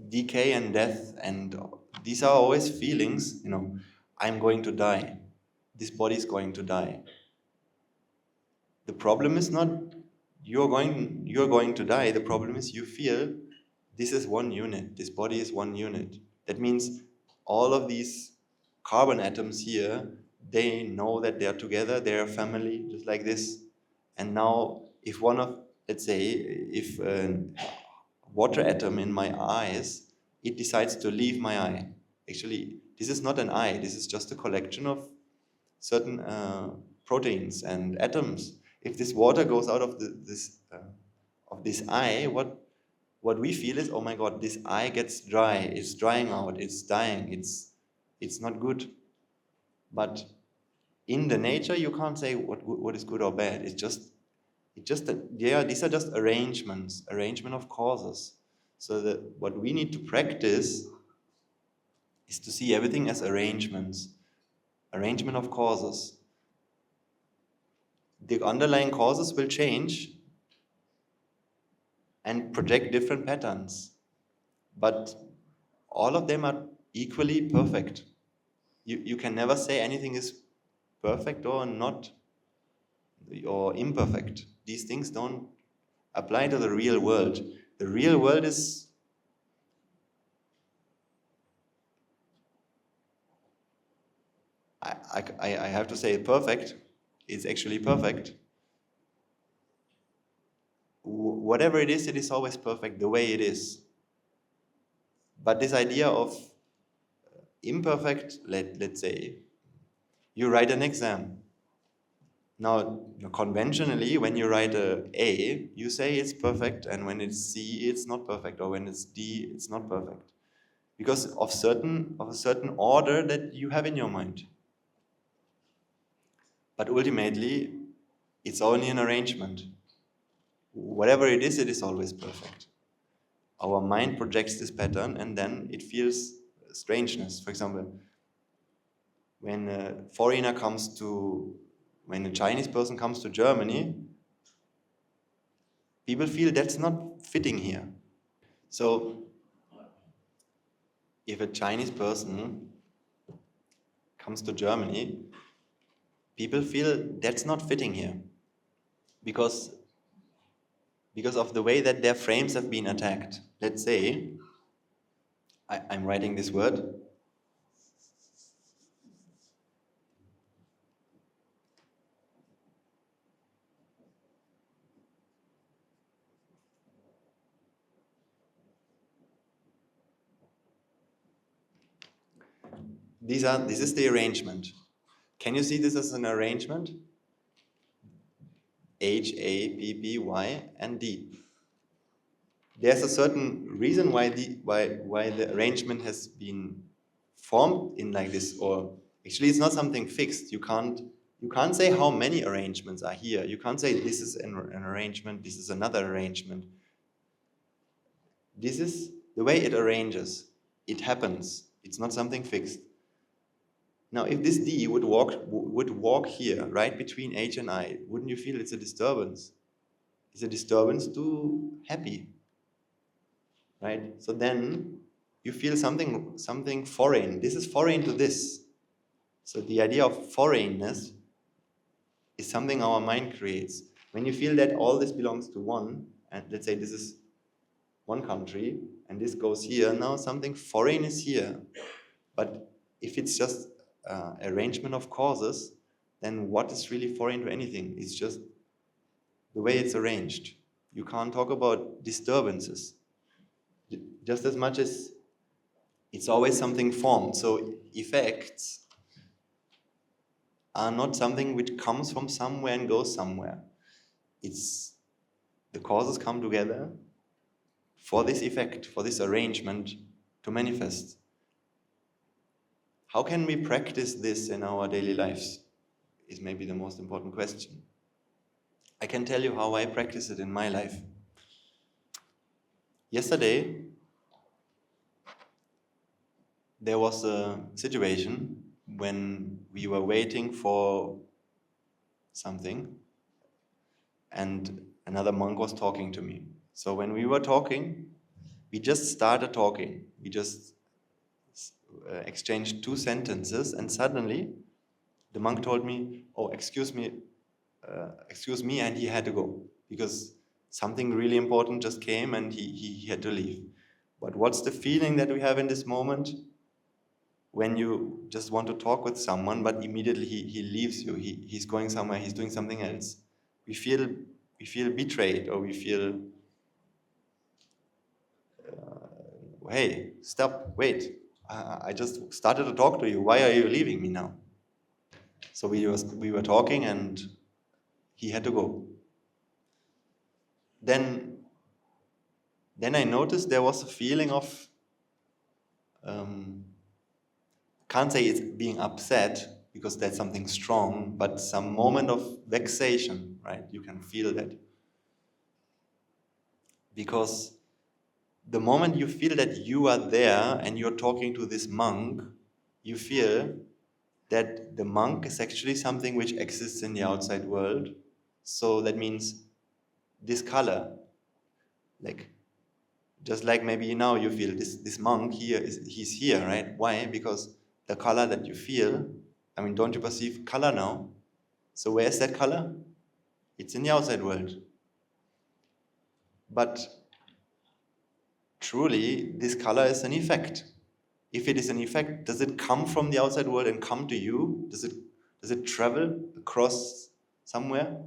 decay and death, and these are always feelings. I'm going to die. This body is going to die. The problem is not you're going to die. The problem is you feel this is one unit. This body is one unit. That means all of these carbon atoms here, they know that they're together. They're a family, just like this. And now, if let's say, if a water atom in my eyes, it decides to leave my eye. Actually, this is not an eye. This is just a collection of certain proteins and atoms. If this water goes out of this eye, what we feel is, oh my God, this eye gets dry. It's drying out. It's dying. It's not good. But in the nature, you can't say what is good or bad. These are just arrangement of causes. So that what we need to practice is to see everything as arrangements, arrangement of causes. The underlying causes will change and project different patterns, but all of them are equally perfect. You can never say anything is perfect or not, or imperfect. These things don't apply to the real world. The real world is I have to say perfect. It's actually perfect. Whatever it is always perfect the way it is. But this idea of imperfect, let's say, you write an exam. Now, conventionally, when you write A, you say it's perfect, and when it's C, it's not perfect, or when it's D, it's not perfect, because of a certain order that you have in your mind. But ultimately, it's only an arrangement. Whatever it is always perfect. our mind projects this pattern, and then it feels strangeness. For example, when a Chinese person comes to Germany, people feel that's not fitting here. So if a Chinese person comes to Germany, people feel that's not fitting here because of the way that their frames have been attacked. Let's say, I'm writing this word. This is the arrangement. Can you see this as an arrangement? H, A, B, B, Y, and D. There's a certain reason why the arrangement has been formed in like this, or actually it's not something fixed. You can't say how many arrangements are here. You can't say this is an arrangement, this is another arrangement. This is the way it arranges. It happens. It's not something fixed. Now, if this D would walk here, right between H and I, wouldn't you feel it's a disturbance? It's a disturbance to happy, right? So then you feel something foreign. This is foreign to this. So the idea of foreignness is something our mind creates. When you feel that all this belongs to one, and let's say this is one country, and this goes here, now something foreign is here. But if it's just arrangement of causes, then what is really foreign to anything? It's just the way it's arranged. You can't talk about disturbances. Just as much as it's always something formed. So effects are not something which comes from somewhere and goes somewhere. It's the causes come together for this effect, for this arrangement to manifest. How can we practice this in our daily lives is maybe the most important question. I can tell you how I practice it in my life. Yesterday, there was a situation when we were waiting for something and another monk was talking to me. So when we were talking, we just started talking. We just exchanged 2 sentences, and suddenly the monk told me, "Oh, excuse me," and he had to go because something really important just came and he had to leave. But what's the feeling that we have in this moment when you just want to talk with someone, but immediately he leaves you, he's going somewhere, he's doing something else? We feel betrayed, or we feel, hey, stop, wait. I just started to talk to you. Why are you leaving me now? So we were talking and he had to go. Then I noticed there was a feeling of, can't say it's being upset because that's something strong, but some moment of vexation, right? You can feel that. Because the moment you feel that you are there and you're talking to this monk, you feel that the monk is actually something which exists in the outside world. So that means this color, just like maybe now you feel this monk here, he's here, right? Why? Because the color that you feel, don't you perceive color now? So where is that color? It's in the outside world. But truly, this color is an effect. If it is an effect, does it come from the outside world and come to you? Does it travel across somewhere?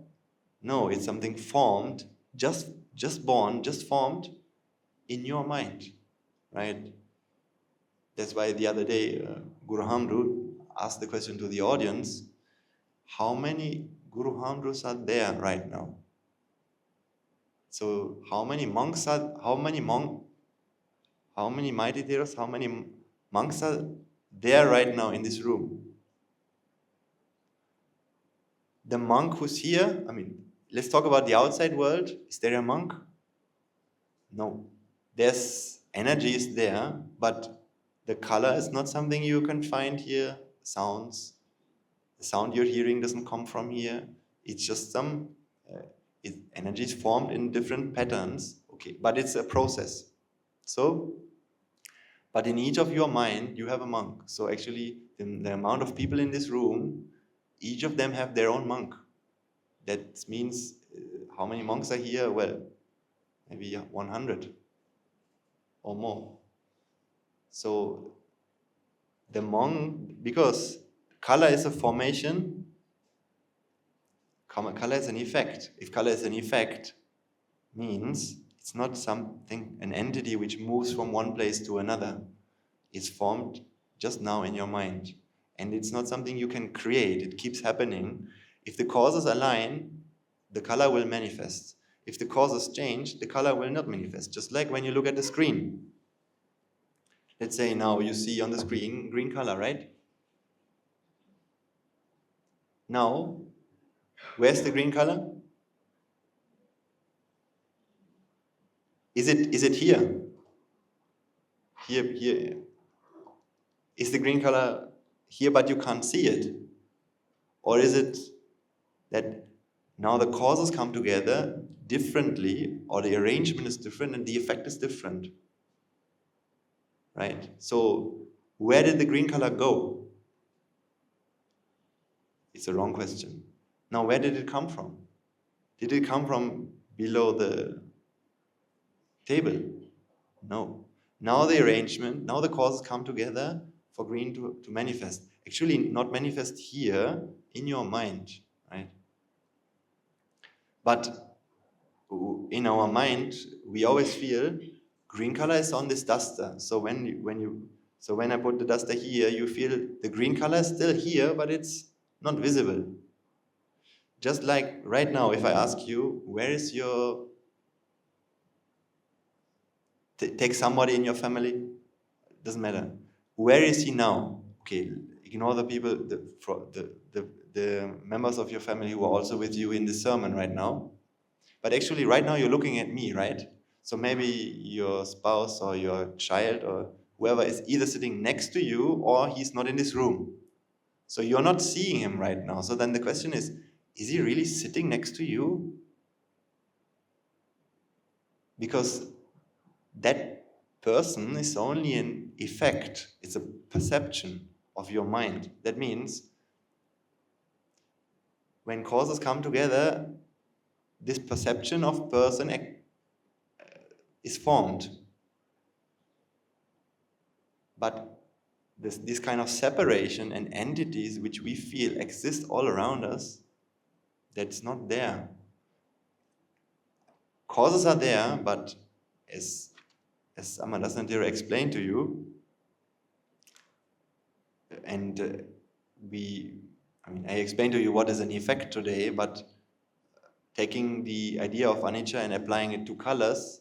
No, it's something formed, just born, just formed in your mind, right? That's why the other day, Guru Hamdu asked the question to the audience, how many Guru Hamdus are there right now? So how many meditators, how many monks are there right now in this room? The monk who's here, let's talk about the outside world. Is there a monk? No. there's energy is there, but the color is not something you can find here. Sounds, the sound you're hearing doesn't come from here. It's just some energy is formed in different patterns. Okay, but it's a process. So, but in each of your mind, you have a monk. So actually, the amount of people in this room, each of them have their own monk. That means how many monks are here? Well, maybe 100 or more. So the monk, because color is a formation, color is an effect. If color is an effect, means it's not something, an entity which moves from one place to another. It's formed just now in your mind. And it's not something you can create. It keeps happening. If the causes align, the color will manifest. If the causes change, the color will not manifest. Just like when you look at the screen. Let's say now you see on the screen green color, right? Now, where's the green color? Is it here? Here. Is the green color here but you can't see it? Or is it that now the causes come together differently, or the arrangement is different and the effect is different? Right? So where did the green color go? It's a wrong question. Now where did it come from? Did it come from below the table? No. Now the arrangement, now the causes come together for green to manifest. Actually not manifest here in your mind, right? But in our mind, we always feel green color is on this duster. So when I put the duster here, you feel the green color is still here, but it's not visible. Just like right now, if I ask you, where is your... Take somebody in your family, doesn't matter. Where is he now? Okay, ignore the people, the members of your family who are also with you in the sermon right now. But actually right now you're looking at me, right? So maybe your spouse or your child or whoever is either sitting next to you or he's not in this room. So you're not seeing him right now. So then the question is he really sitting next to you? Because that person is only an effect. It's a perception of your mind. That means when causes come together, this perception of person is formed. But this kind of separation and entities which we feel exist all around us, that's not there. Causes are there, but as Amadasana explained to you, and I explained to you what is an effect today, but taking the idea of anicca and applying it to colors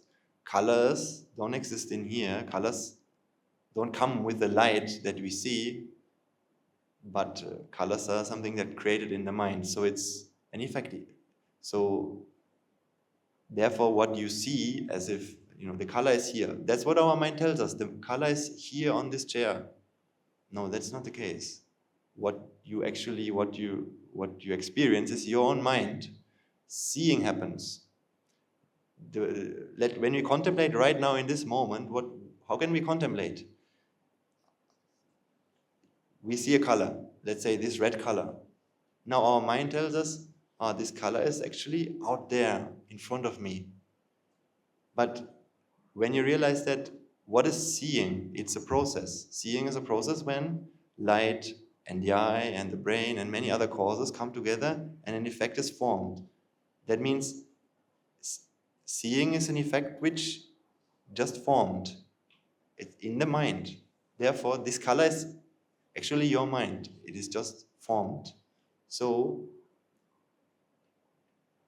don't exist in here. Colors don't come with the light that we see, but colors are something that created in the mind. So it's an effect. So therefore what you see as if, the color is here. That's what our mind tells us. The color is here on this chair. No, that's not the case. What you experience is your own mind. Seeing happens. When we contemplate right now in this moment, how can we contemplate? We see a color, let's say this red color. Now our mind tells us, this color is actually out there in front of me. But when you realize that what is seeing, it's a process. Seeing is a process when light and the eye and the brain and many other causes come together and an effect is formed. That means seeing is an effect which just formed. It's in the mind. Therefore, this color is actually your mind. It is just formed. So,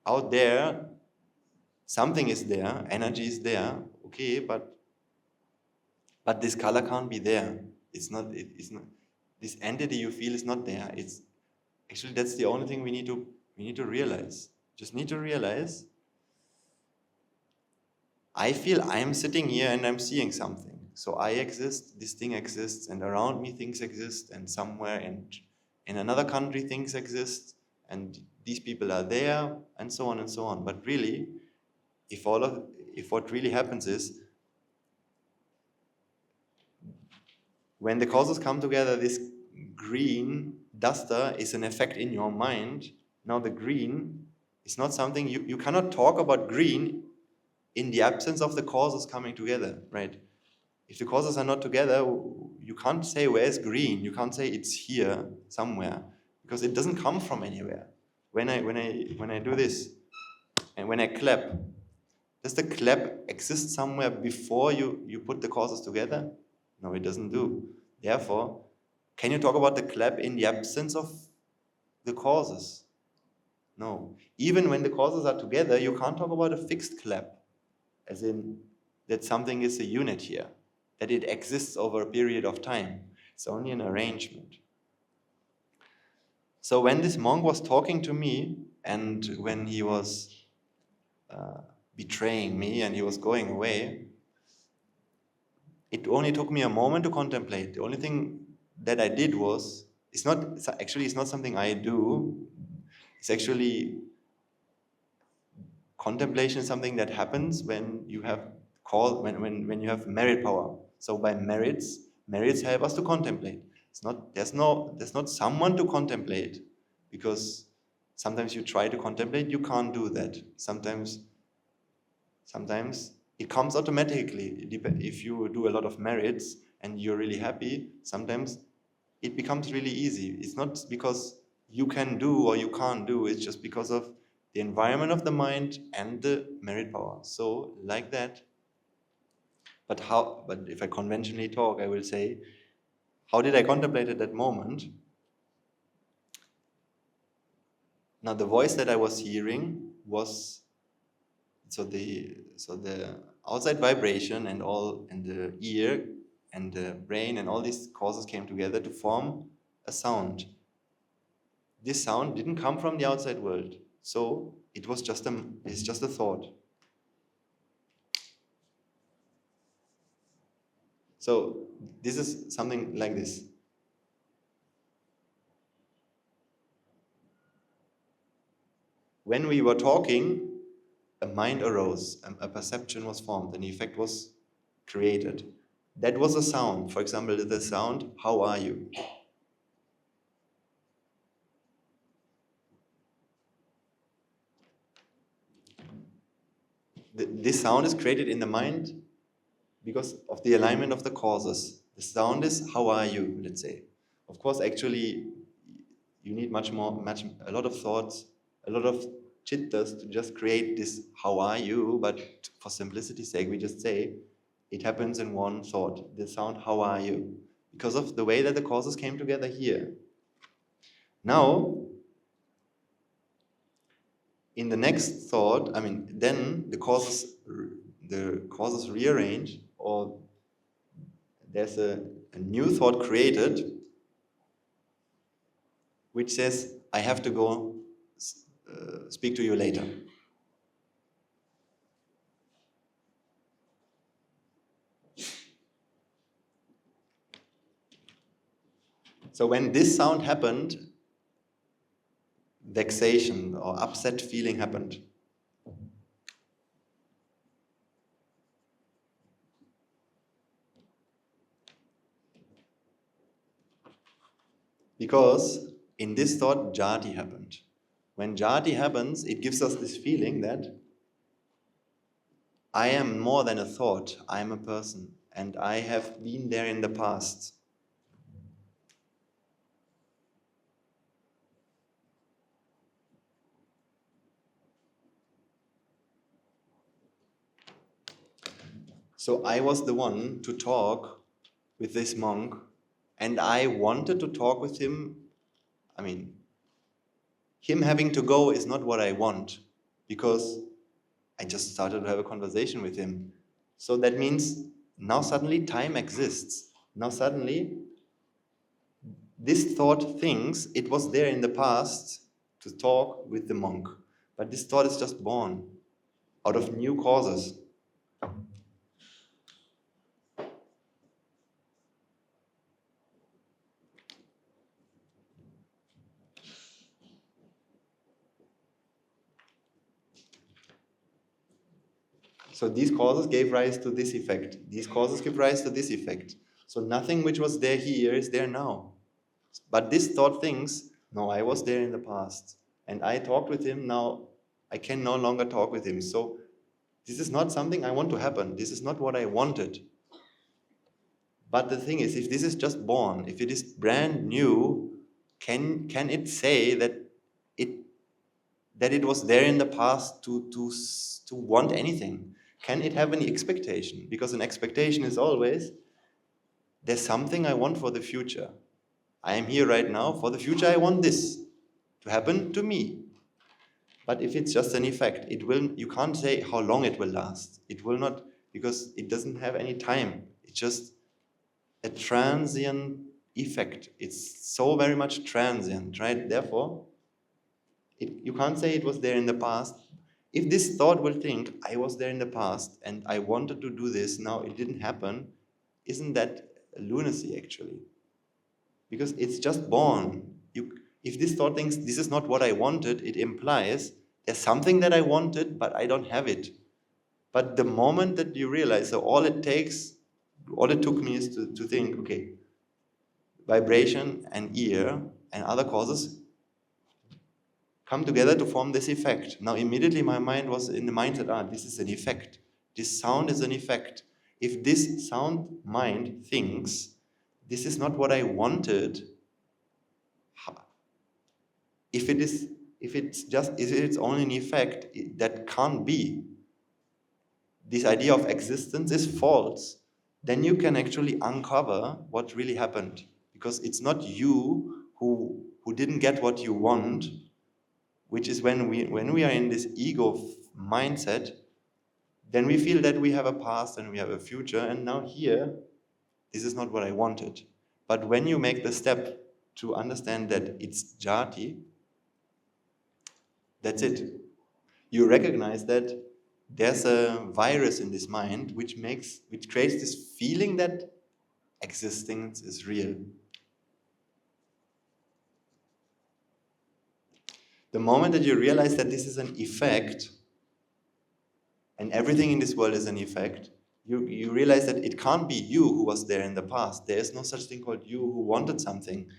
out there, something is there, energy is there, okay, but this color can't be there. It's not. This entity you feel is not there. It's actually, that's the only thing we need to realize. Just need to realize I feel I'm sitting here and I'm seeing something. So I exist, this thing exists, and around me things exist, and somewhere in another country things exist, and these people are there, and so on and so on. But really, if what really happens is, when the causes come together, this green duster is an effect in your mind. Now the green is not something, you cannot talk about green in the absence of the causes coming together, right? If the causes are not together, you can't say where's green. You can't say it's here somewhere, because it doesn't come from anywhere. When I do this, and when I clap, does the clap exist somewhere before you put the causes together? No, it doesn't do. Therefore, can you talk about the clap in the absence of the causes? No. Even when the causes are together, you can't talk about a fixed clap, as in that something is a unit here, that it exists over a period of time. It's only an arrangement. So when this monk was talking to me, and when he was betraying me and he was going away, it only took me a moment to contemplate. The only thing that I did was, it's not something I do. It's actually, contemplation is something that happens when you have when you have merit power. So by merits help us to contemplate. There's not someone to contemplate, because sometimes you try to contemplate, you can't do that. Sometimes it comes automatically. If you do a lot of merits and you're really happy, sometimes it becomes really easy. It's not because you can do or you can't do, it's just because of the environment of the mind and the merit power. So like that. But if I conventionally talk, I will say, how did I contemplate at that moment? Now the voice that I was hearing was, so the outside vibration and the ear and the brain and all these causes came together to form a sound. This sound didn't come from the outside world, so it's just a thought. So this is something like this. When we were talking, a mind arose, a perception was formed, an effect was created. That was a sound. For example, the sound, how are you? This sound is created in the mind because of the alignment of the causes. The sound is, how are you, let's say. Of course, actually, you need a lot of thoughts, a lot of chittas to just create this, how are you? But for simplicity's sake, we just say, it happens in one thought, the sound, how are you? Because of the way that the causes came together here. Now, in the next thought, then the causes rearrange, or there's a new thought created, which says, I have to go speak to you later. So when this sound happened, vexation or upset feeling happened. Because in this thought, jati happened. When jati happens, it gives us this feeling that I am more than a thought, I am a person, and I have been there in the past. So I was the one to talk with this monk, and I wanted to talk with him. Him having to go is not what I want, because I just started to have a conversation with him. So that means now suddenly time exists. Now suddenly this thought thinks it was there in the past to talk with the monk. But this thought is just born out of new causes. So these causes gave rise to this effect. These causes give rise to this effect. So nothing which was there here is there now. But this thought thinks, no, I was there in the past. And I talked with him, now I can no longer talk with him. So this is not something I want to happen. This is not what I wanted. But the thing is, if this is just born, if it is brand new, can it say that it was there in the past to want anything? Can it have any expectation? Because an expectation is always, there's something I want for the future. I am here right now. For the future, I want this to happen to me. But if it's just an effect, you can't say how long it will last. It will not, because it doesn't have any time. It's just a transient effect. It's so very much transient, right? Therefore, you can't say it was there in the past. If this thought will think, I was there in the past and I wanted to do this, now it didn't happen, isn't that lunacy actually? Because it's just born. If this thought thinks, this is not what I wanted, it implies there's something that I wanted, but I don't have it. But the moment that you realize, so all it took me is to think, okay, vibration and ear and other causes come together to form this effect. Now immediately my mind was in the mindset, this is an effect. This sound is an effect. If this sound mind thinks, this is not what I wanted, if it's only an effect, that can't be. This idea of existence is false. Then you can actually uncover what really happened. Because it's not you who didn't get what you want, which is when we are in this ego mindset, then we feel that we have a past and we have a future, and now here, this is not what I wanted. But when you make the step to understand that it's jati, that's it. You recognize that there's a virus in this mind which creates this feeling that existence is real. The moment that you realize that this is an effect, and everything in this world is an effect, you realize that it can't be you who was there in the past. There is no such thing called you who wanted something.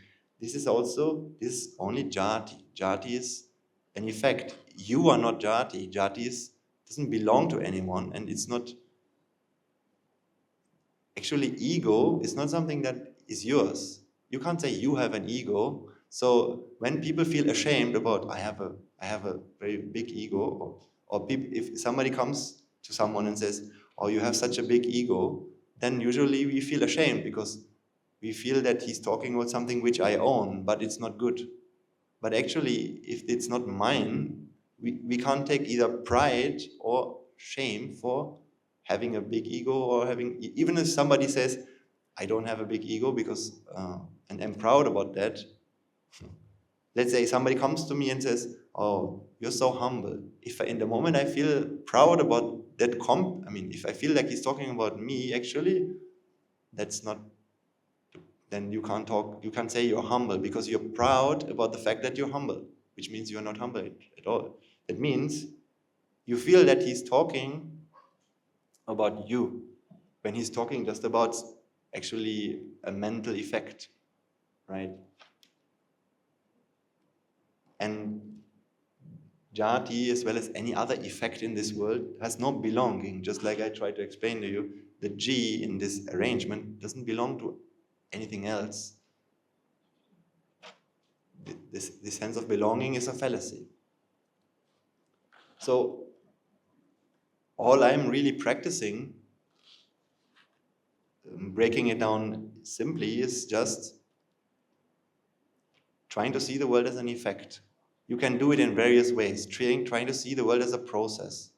This is only jati. Jati is an effect. You are not jati. Jati doesn't belong to anyone, and it's not. Actually, ego is not something that is yours. You can't say you have an ego. So when people feel ashamed about I have a very big ego, or if somebody comes to someone and says, "Oh, you have such a big ego," then usually we feel ashamed because we feel that he's talking about something which I own, but it's not good. But actually, if it's not mine, we can't take either pride or shame for having a big ego, or even if somebody says, "I don't have a big ego because and I'm proud about that." Let's say somebody comes to me and says, "Oh, you're so humble." If in the moment I feel proud about that if I feel like he's talking about me, actually, that's not. Then you can't say you're humble because you're proud about the fact that you're humble, which means you're not humble at all. It means you feel that he's talking about you when he's talking just about actually a mental effect, right? And jati, as well as any other effect in this world, has no belonging. Just like I tried to explain to you, the G in this arrangement doesn't belong to anything else. This sense of belonging is a fallacy. So all I'm really practicing, breaking it down simply, is just trying to see the world as an effect. You can do it in various ways, trying to see the world as a process.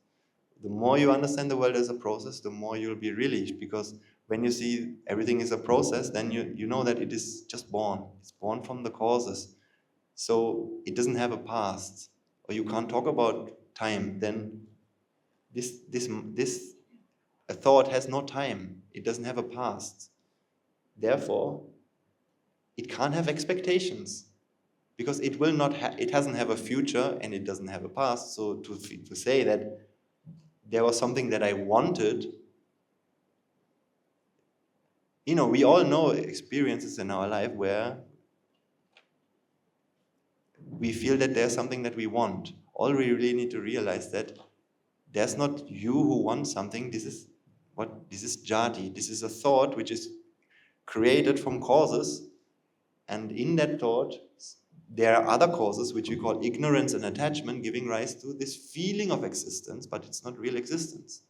The more you understand the world as a process, the more you'll be released, because when you see everything is a process, then you know that it is just born. It's born from the causes. So it doesn't have a past, or you can't talk about time. Then a thought has no time. It doesn't have a past. Therefore, it can't have expectations, because it will not. It doesn't have a future and it doesn't have a past. So to say that there was something that I wanted. We all know experiences in our life where we feel that there's something that we want. All we really need to realize that there's not you who wants something. This is jati. This is a thought which is created from causes, and in that thought there are other causes which we call ignorance and attachment, giving rise to this feeling of existence, but it's not real existence.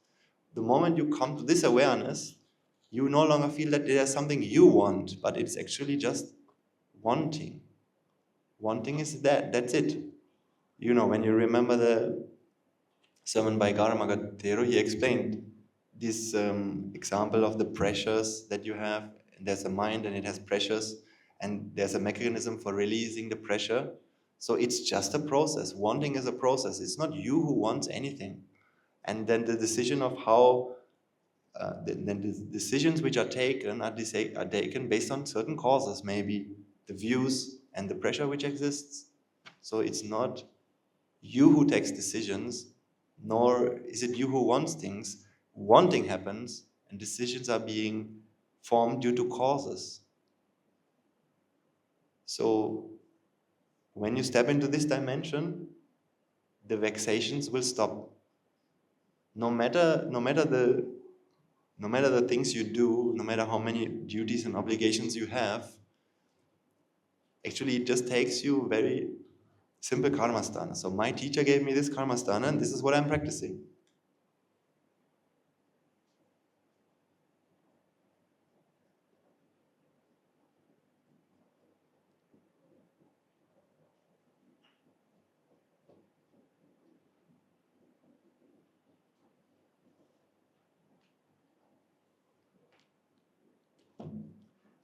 The moment you come to this awareness, you no longer feel that there's something you want, but it's actually just wanting. Wanting is that's it. When you remember the sermon by Gateway, he explained this example of the pressures that you have. There's a mind and it has pressures, and there's a mechanism for releasing the pressure. So it's just a process. Wanting is a process. It's not you who wants anything. And then the decision of how, then the decisions which are taken are taken based on certain causes, maybe the views and the pressure which exists. So it's not you who takes decisions, nor is it you who wants things. Wanting happens, and decisions are being formed due to causes. So when you step into this dimension, the vexations will stop. No matter the things you do, no matter how many duties and obligations you have, actually it just takes you very simple karmasthana. So my teacher gave me this karmasthana, and this is what I'm practicing.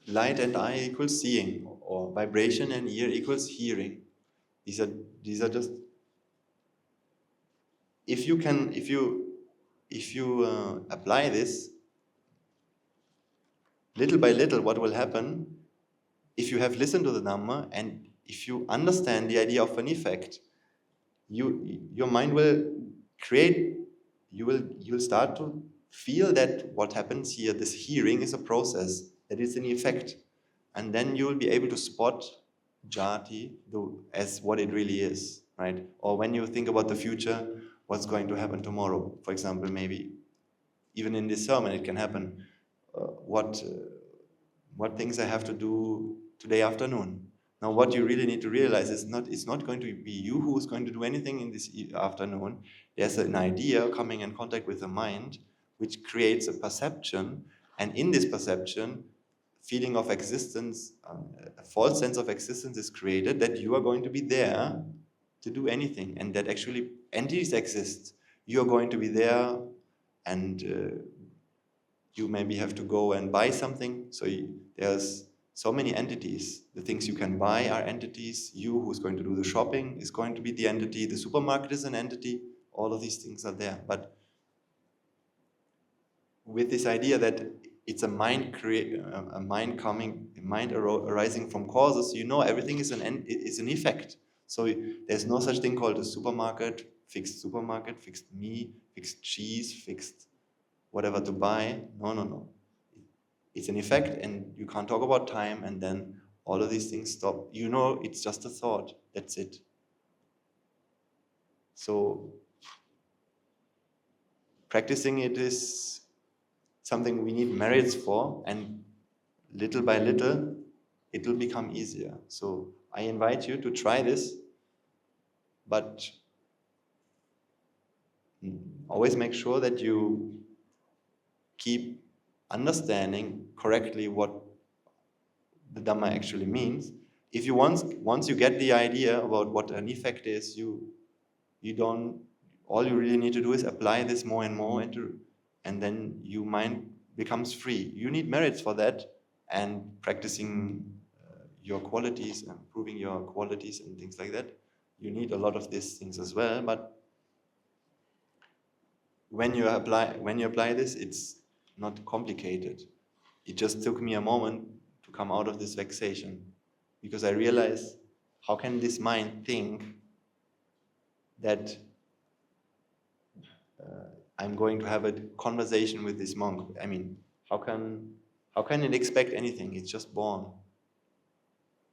Light and eye equals seeing, or vibration and ear equals hearing. These are just, if you apply this little by little, what will happen if you have listened to the Dhamma and if you understand the idea of an effect, your mind will create, you'll start to feel that what happens here, this hearing, is a process, that is an effect. And then you will be able to spot jati as what it really is, right? Or when you think about the future, what's going to happen tomorrow, for example, maybe even in this sermon it can happen. What things I have to do today afternoon. Now what you really need to realize is it's not going to be you who is going to do anything in this afternoon. There's an idea coming in contact with the mind which creates a perception, and in this perception, feeling of existence, a false sense of existence is created, that you are going to be there to do anything, and that actually entities exist. You are going to be there, and you maybe have to go and buy something. So there's so many entities. The things you can buy are entities. You who's going to do the shopping is going to be the entity. The supermarket is an entity. All of these things are there. But with this idea that it's a mind arising from causes, everything is an effect. So there's no such thing called a supermarket, fixed me, fixed cheese, fixed whatever to buy. No. It's an effect, and you can't talk about time, and then all of these things stop. It's just a thought. That's it. So practicing it is something we need merits for, and little by little, it will become easier. So I invite you to try this, but always make sure that you keep understanding correctly what the Dhamma actually means. If you once you get the idea about what an effect is, all you really need to do is apply this more and more and then your mind becomes free. You need merits for that, and practicing your qualities and improving your qualities and things like that. You need a lot of these things as well, but when you apply this, it's not complicated. It just took me a moment to come out of this vexation, because I realized, how can this mind think that I'm going to have a conversation with this monk. I mean, how can it expect anything? It's just born.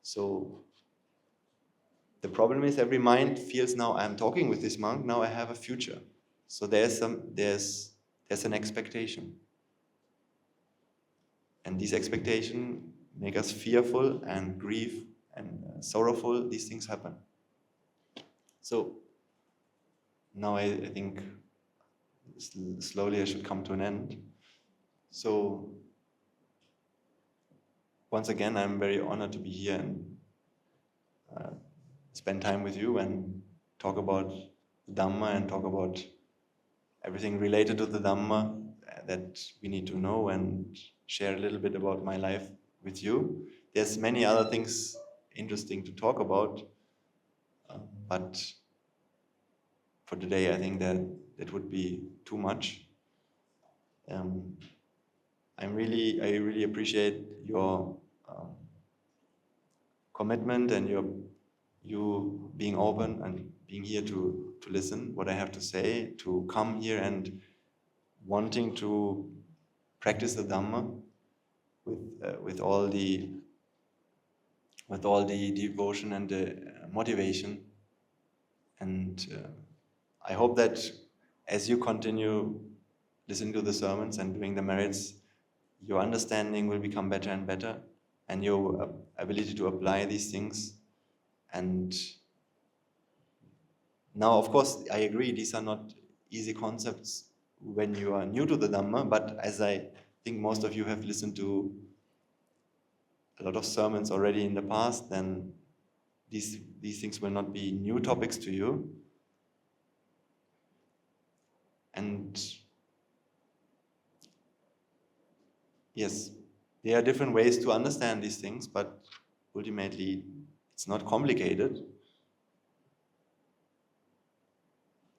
So the problem is every mind feels now I'm talking with this monk, now I have a future. So there's an expectation. And these expectations make us fearful and grieve and sorrowful. These things happen. So now I think slowly I should come to an end. So once again, I'm very honored to be here and spend time with you and talk about Dhamma and talk about everything related to the Dhamma that we need to know and share a little bit about my life with you. There's many other things interesting to talk about, but for today I think that would be too much. I really appreciate your commitment and you being open and being here to listen what I have to say, to come here and wanting to practice the Dhamma with all the devotion and the motivation. And I hope that as you continue listening to the sermons and doing the merits, your understanding will become better and better, and your ability to apply these things. And now, of course, I agree, these are not easy concepts when you are new to the Dhamma, but as I think most of you have listened to a lot of sermons already in the past, then these things will not be new topics to you. And yes, there are different ways to understand these things, but ultimately it's not complicated.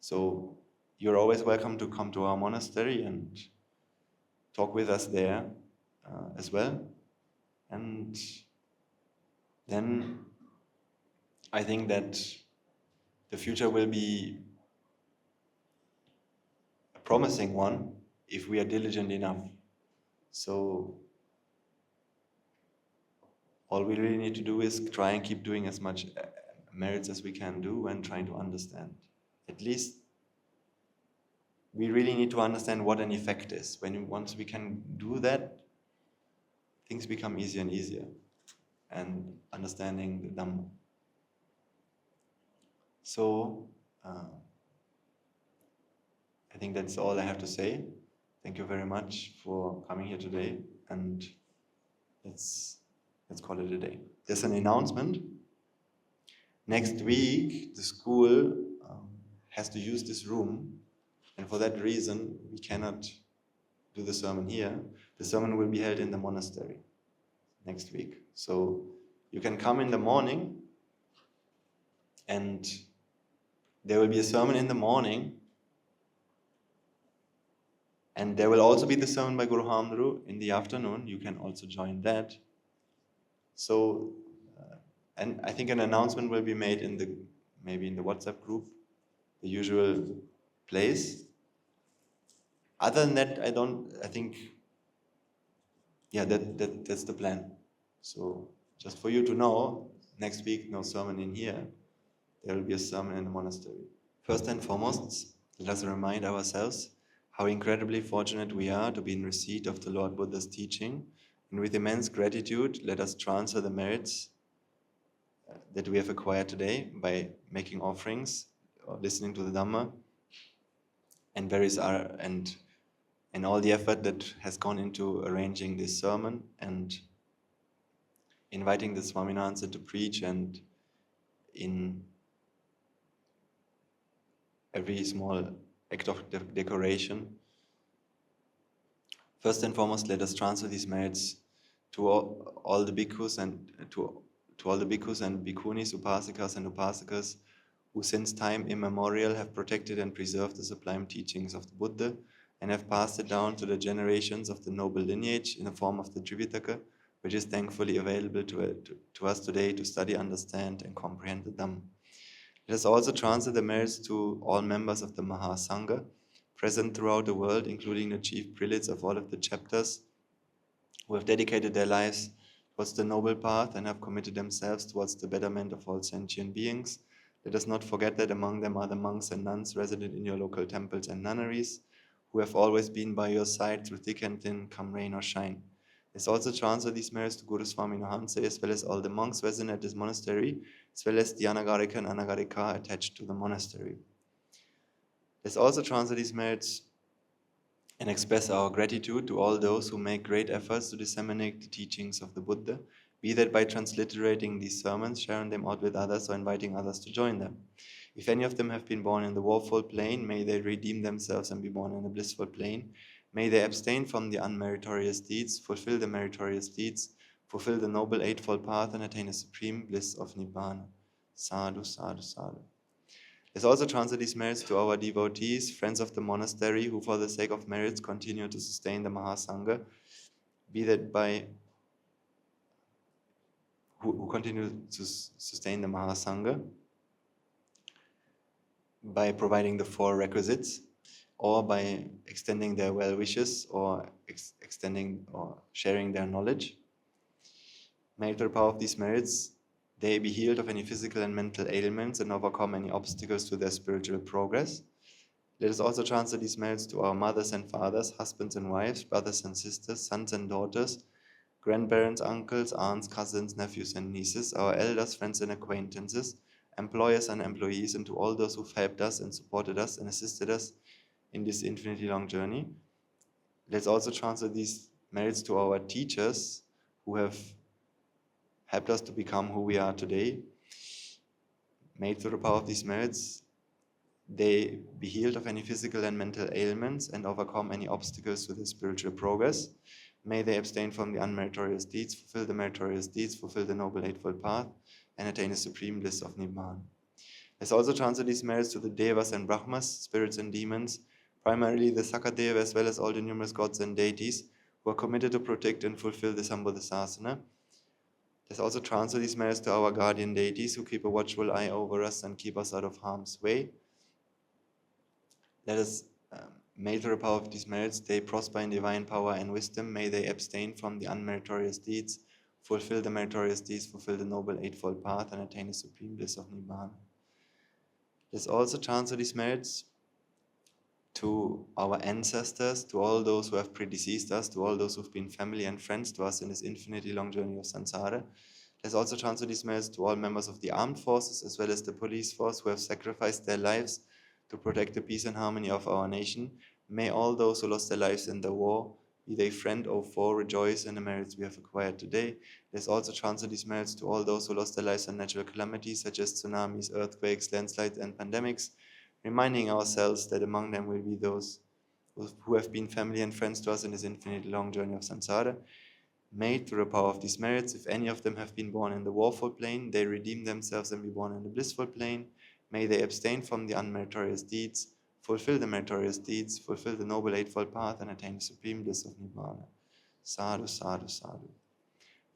So you're always welcome to come to our monastery and talk with us there as well. And then I think that the future will be a promising one if we are diligent enough. So all we really need to do is try and keep doing as much merits as we can do and trying to understand. At least we really need to understand what an effect is. Once we can do that, things become easier and easier, and understanding the Dhamma. So I think that's all I have to say. Thank you very much for coming here today, and let's call it a day. There's an announcement. Next week, the school has to use this room, and for that reason, we cannot do the sermon here. The sermon will be held in the monastery next week. So you can come in the morning, and there will be a sermon in the morning, and there will also be the sermon by Guru Hamdru in the afternoon. You can also join that. So, and I think an announcement will be made maybe in the WhatsApp group, the usual place. Other than that, I think, yeah, that's the plan. So just for you to know, next week, no sermon in here. There will be a sermon in the monastery. First and foremost, let us remind ourselves how incredibly fortunate we are to be in receipt of the Lord Buddha's teaching. And with immense gratitude, let us transfer the merits that we have acquired today by making offerings or listening to the Dhamma and all the effort that has gone into arranging this sermon and inviting the Swaminatha to preach, and in every small act of decoration. First and foremost, let us transfer these merits to all the bhikkhus and to all the bhikkhus and bhikkhunis, upasikas and upasakas, who since time immemorial have protected and preserved the sublime teachings of the Buddha and have passed it down to the generations of the noble lineage in the form of the Tripitaka, which is thankfully available to us today to study, understand, and comprehend the Dhamma. Let us also transfer the merits to all members of the Mahasangha, present throughout the world, including the chief prelates of all of the chapters, who have dedicated their lives towards the noble path and have committed themselves towards the betterment of all sentient beings. Let us not forget that among them are the monks and nuns resident in your local temples and nunneries, who have always been by your side through thick and thin, come rain or shine. Let's also transfer these merits to Guru Swami Nohanse, as well as all the monks resident at this monastery, as well as the Anagarika and Anagarika attached to the monastery. Let's also transfer these merits and express our gratitude to all those who make great efforts to disseminate the teachings of the Buddha, be that by transliterating these sermons, sharing them out with others, or inviting others to join them. If any of them have been born in the woeful plane, may they redeem themselves and be born in a blissful plane. May they abstain from the unmeritorious deeds, fulfill the meritorious deeds, fulfill the noble eightfold path, and attain a supreme bliss of Nibbana. Sadhu, sadhu, sadhu. Let's also transfer these merits to our devotees, friends of the monastery, who for the sake of merits continue to sustain the Mahasangha, be that by who continue to sustain the Mahasangha by providing the four requisites, or by extending their well wishes, or extending or sharing their knowledge. May through the power of these merits they be healed of any physical and mental ailments and overcome any obstacles to their spiritual progress. Let us also transfer these merits to our mothers and fathers, husbands and wives, brothers and sisters, sons and daughters, grandparents, uncles, aunts, cousins, nephews and nieces, our elders, friends and acquaintances, employers and employees, and to all those who've helped us and supported us and assisted us in this infinitely long journey. Let's also transfer these merits to our teachers who have helped us to become who we are today. May through the power of these merits they be healed of any physical and mental ailments and overcome any obstacles to their spiritual progress. May they abstain from the unmeritorious deeds, fulfill the meritorious deeds, fulfill the noble eightfold path, and attain the supreme bliss of Nibbana. Let's also transfer these merits to the Devas and Brahmas, spirits and demons, primarily the Sakadeva, as well as all the numerous gods and deities who are committed to protect and fulfill the Sambuddhasasana. Let's also transfer these merits to our guardian deities who keep a watchful eye over us and keep us out of harm's way. Let us may through the power of these merits they prosper in divine power and wisdom. May they abstain from the unmeritorious deeds, fulfill the meritorious deeds, fulfill the noble eightfold path, and attain the supreme bliss of Nibbana. Let's also transfer these merits to our ancestors, to all those who have predeceased us, to all those who've been family and friends to us in this infinitely long journey of samsara. Let's also transfer these merits to all members of the armed forces as well as the police force who have sacrificed their lives to protect the peace and harmony of our nation. May all those who lost their lives in the war, be they friend or foe, rejoice in the merits we have acquired today. Let's also transfer these merits to all those who lost their lives in natural calamities such as tsunamis, earthquakes, landslides, and pandemics, reminding ourselves that among them will be those who have been family and friends to us in this infinite long journey of samsara. May through the power of these merits, if any of them have been born in the woeful plane, they redeem themselves and be born in the blissful plane. May they abstain from the unmeritorious deeds, fulfill the meritorious deeds, fulfill the noble eightfold path, and attain the supreme bliss of Nibbana. Sadhu, sadhu, sadhu.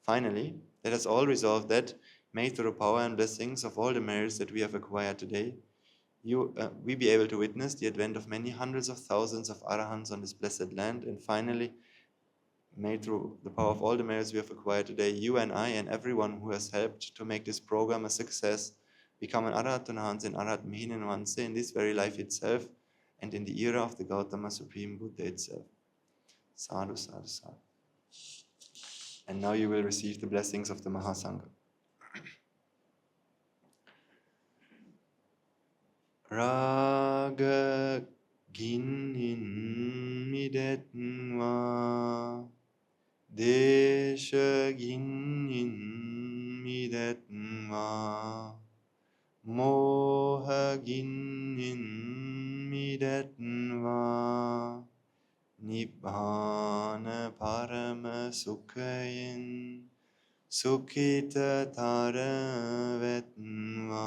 Finally, let us all resolve that, may through the power and blessings of all the merits that we have acquired today, we be able to witness the advent of many hundreds of thousands of arahants on this blessed land. And finally, may through the power of all the merits we have acquired today, you and I and everyone who has helped to make this program a success, become an Arahat Nahanse and Arahat Mihin Nahanse in this very life itself and in the era of the Gautama Supreme Buddha itself. Sadhu, sadhu, sadhu. And now you will receive the blessings of the Mahasangha. Raga ginin midetnva, desha ginin midetnva, moha ginin midetnva, Nibbāna parama sukhayin, sukhita tara vetnva.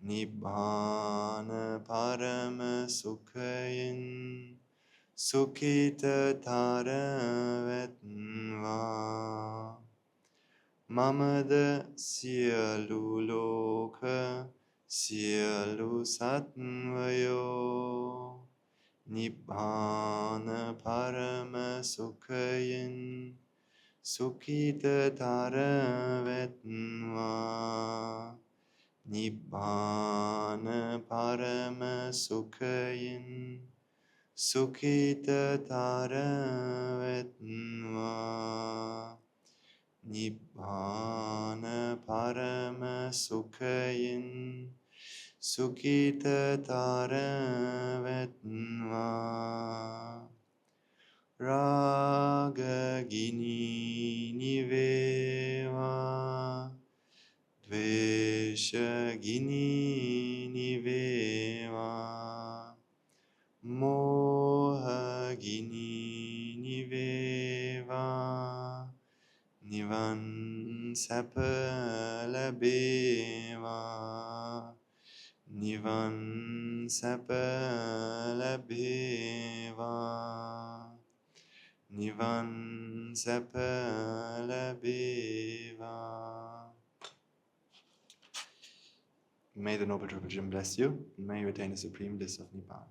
Nibbāna parama sukhayin, sukhita tara vetnva. Mamada siyalu loka Sielu Sattvayo Nibbāna Parama Sukhayin Sukhita Vetnva Nibbāna Parama Sukhayin Sukhita Vetnva Nibbāna Parama Sukhayin Sukhita Vetnva Rajagini Niveva Dveshagini Niveva Mohagini Niveva Nivan Sapalabeva Nivan Sapalabeva Nivan Sapalabeva. May the Noble Triple Gem bless you, and may you attain the supreme bliss of Nibbana.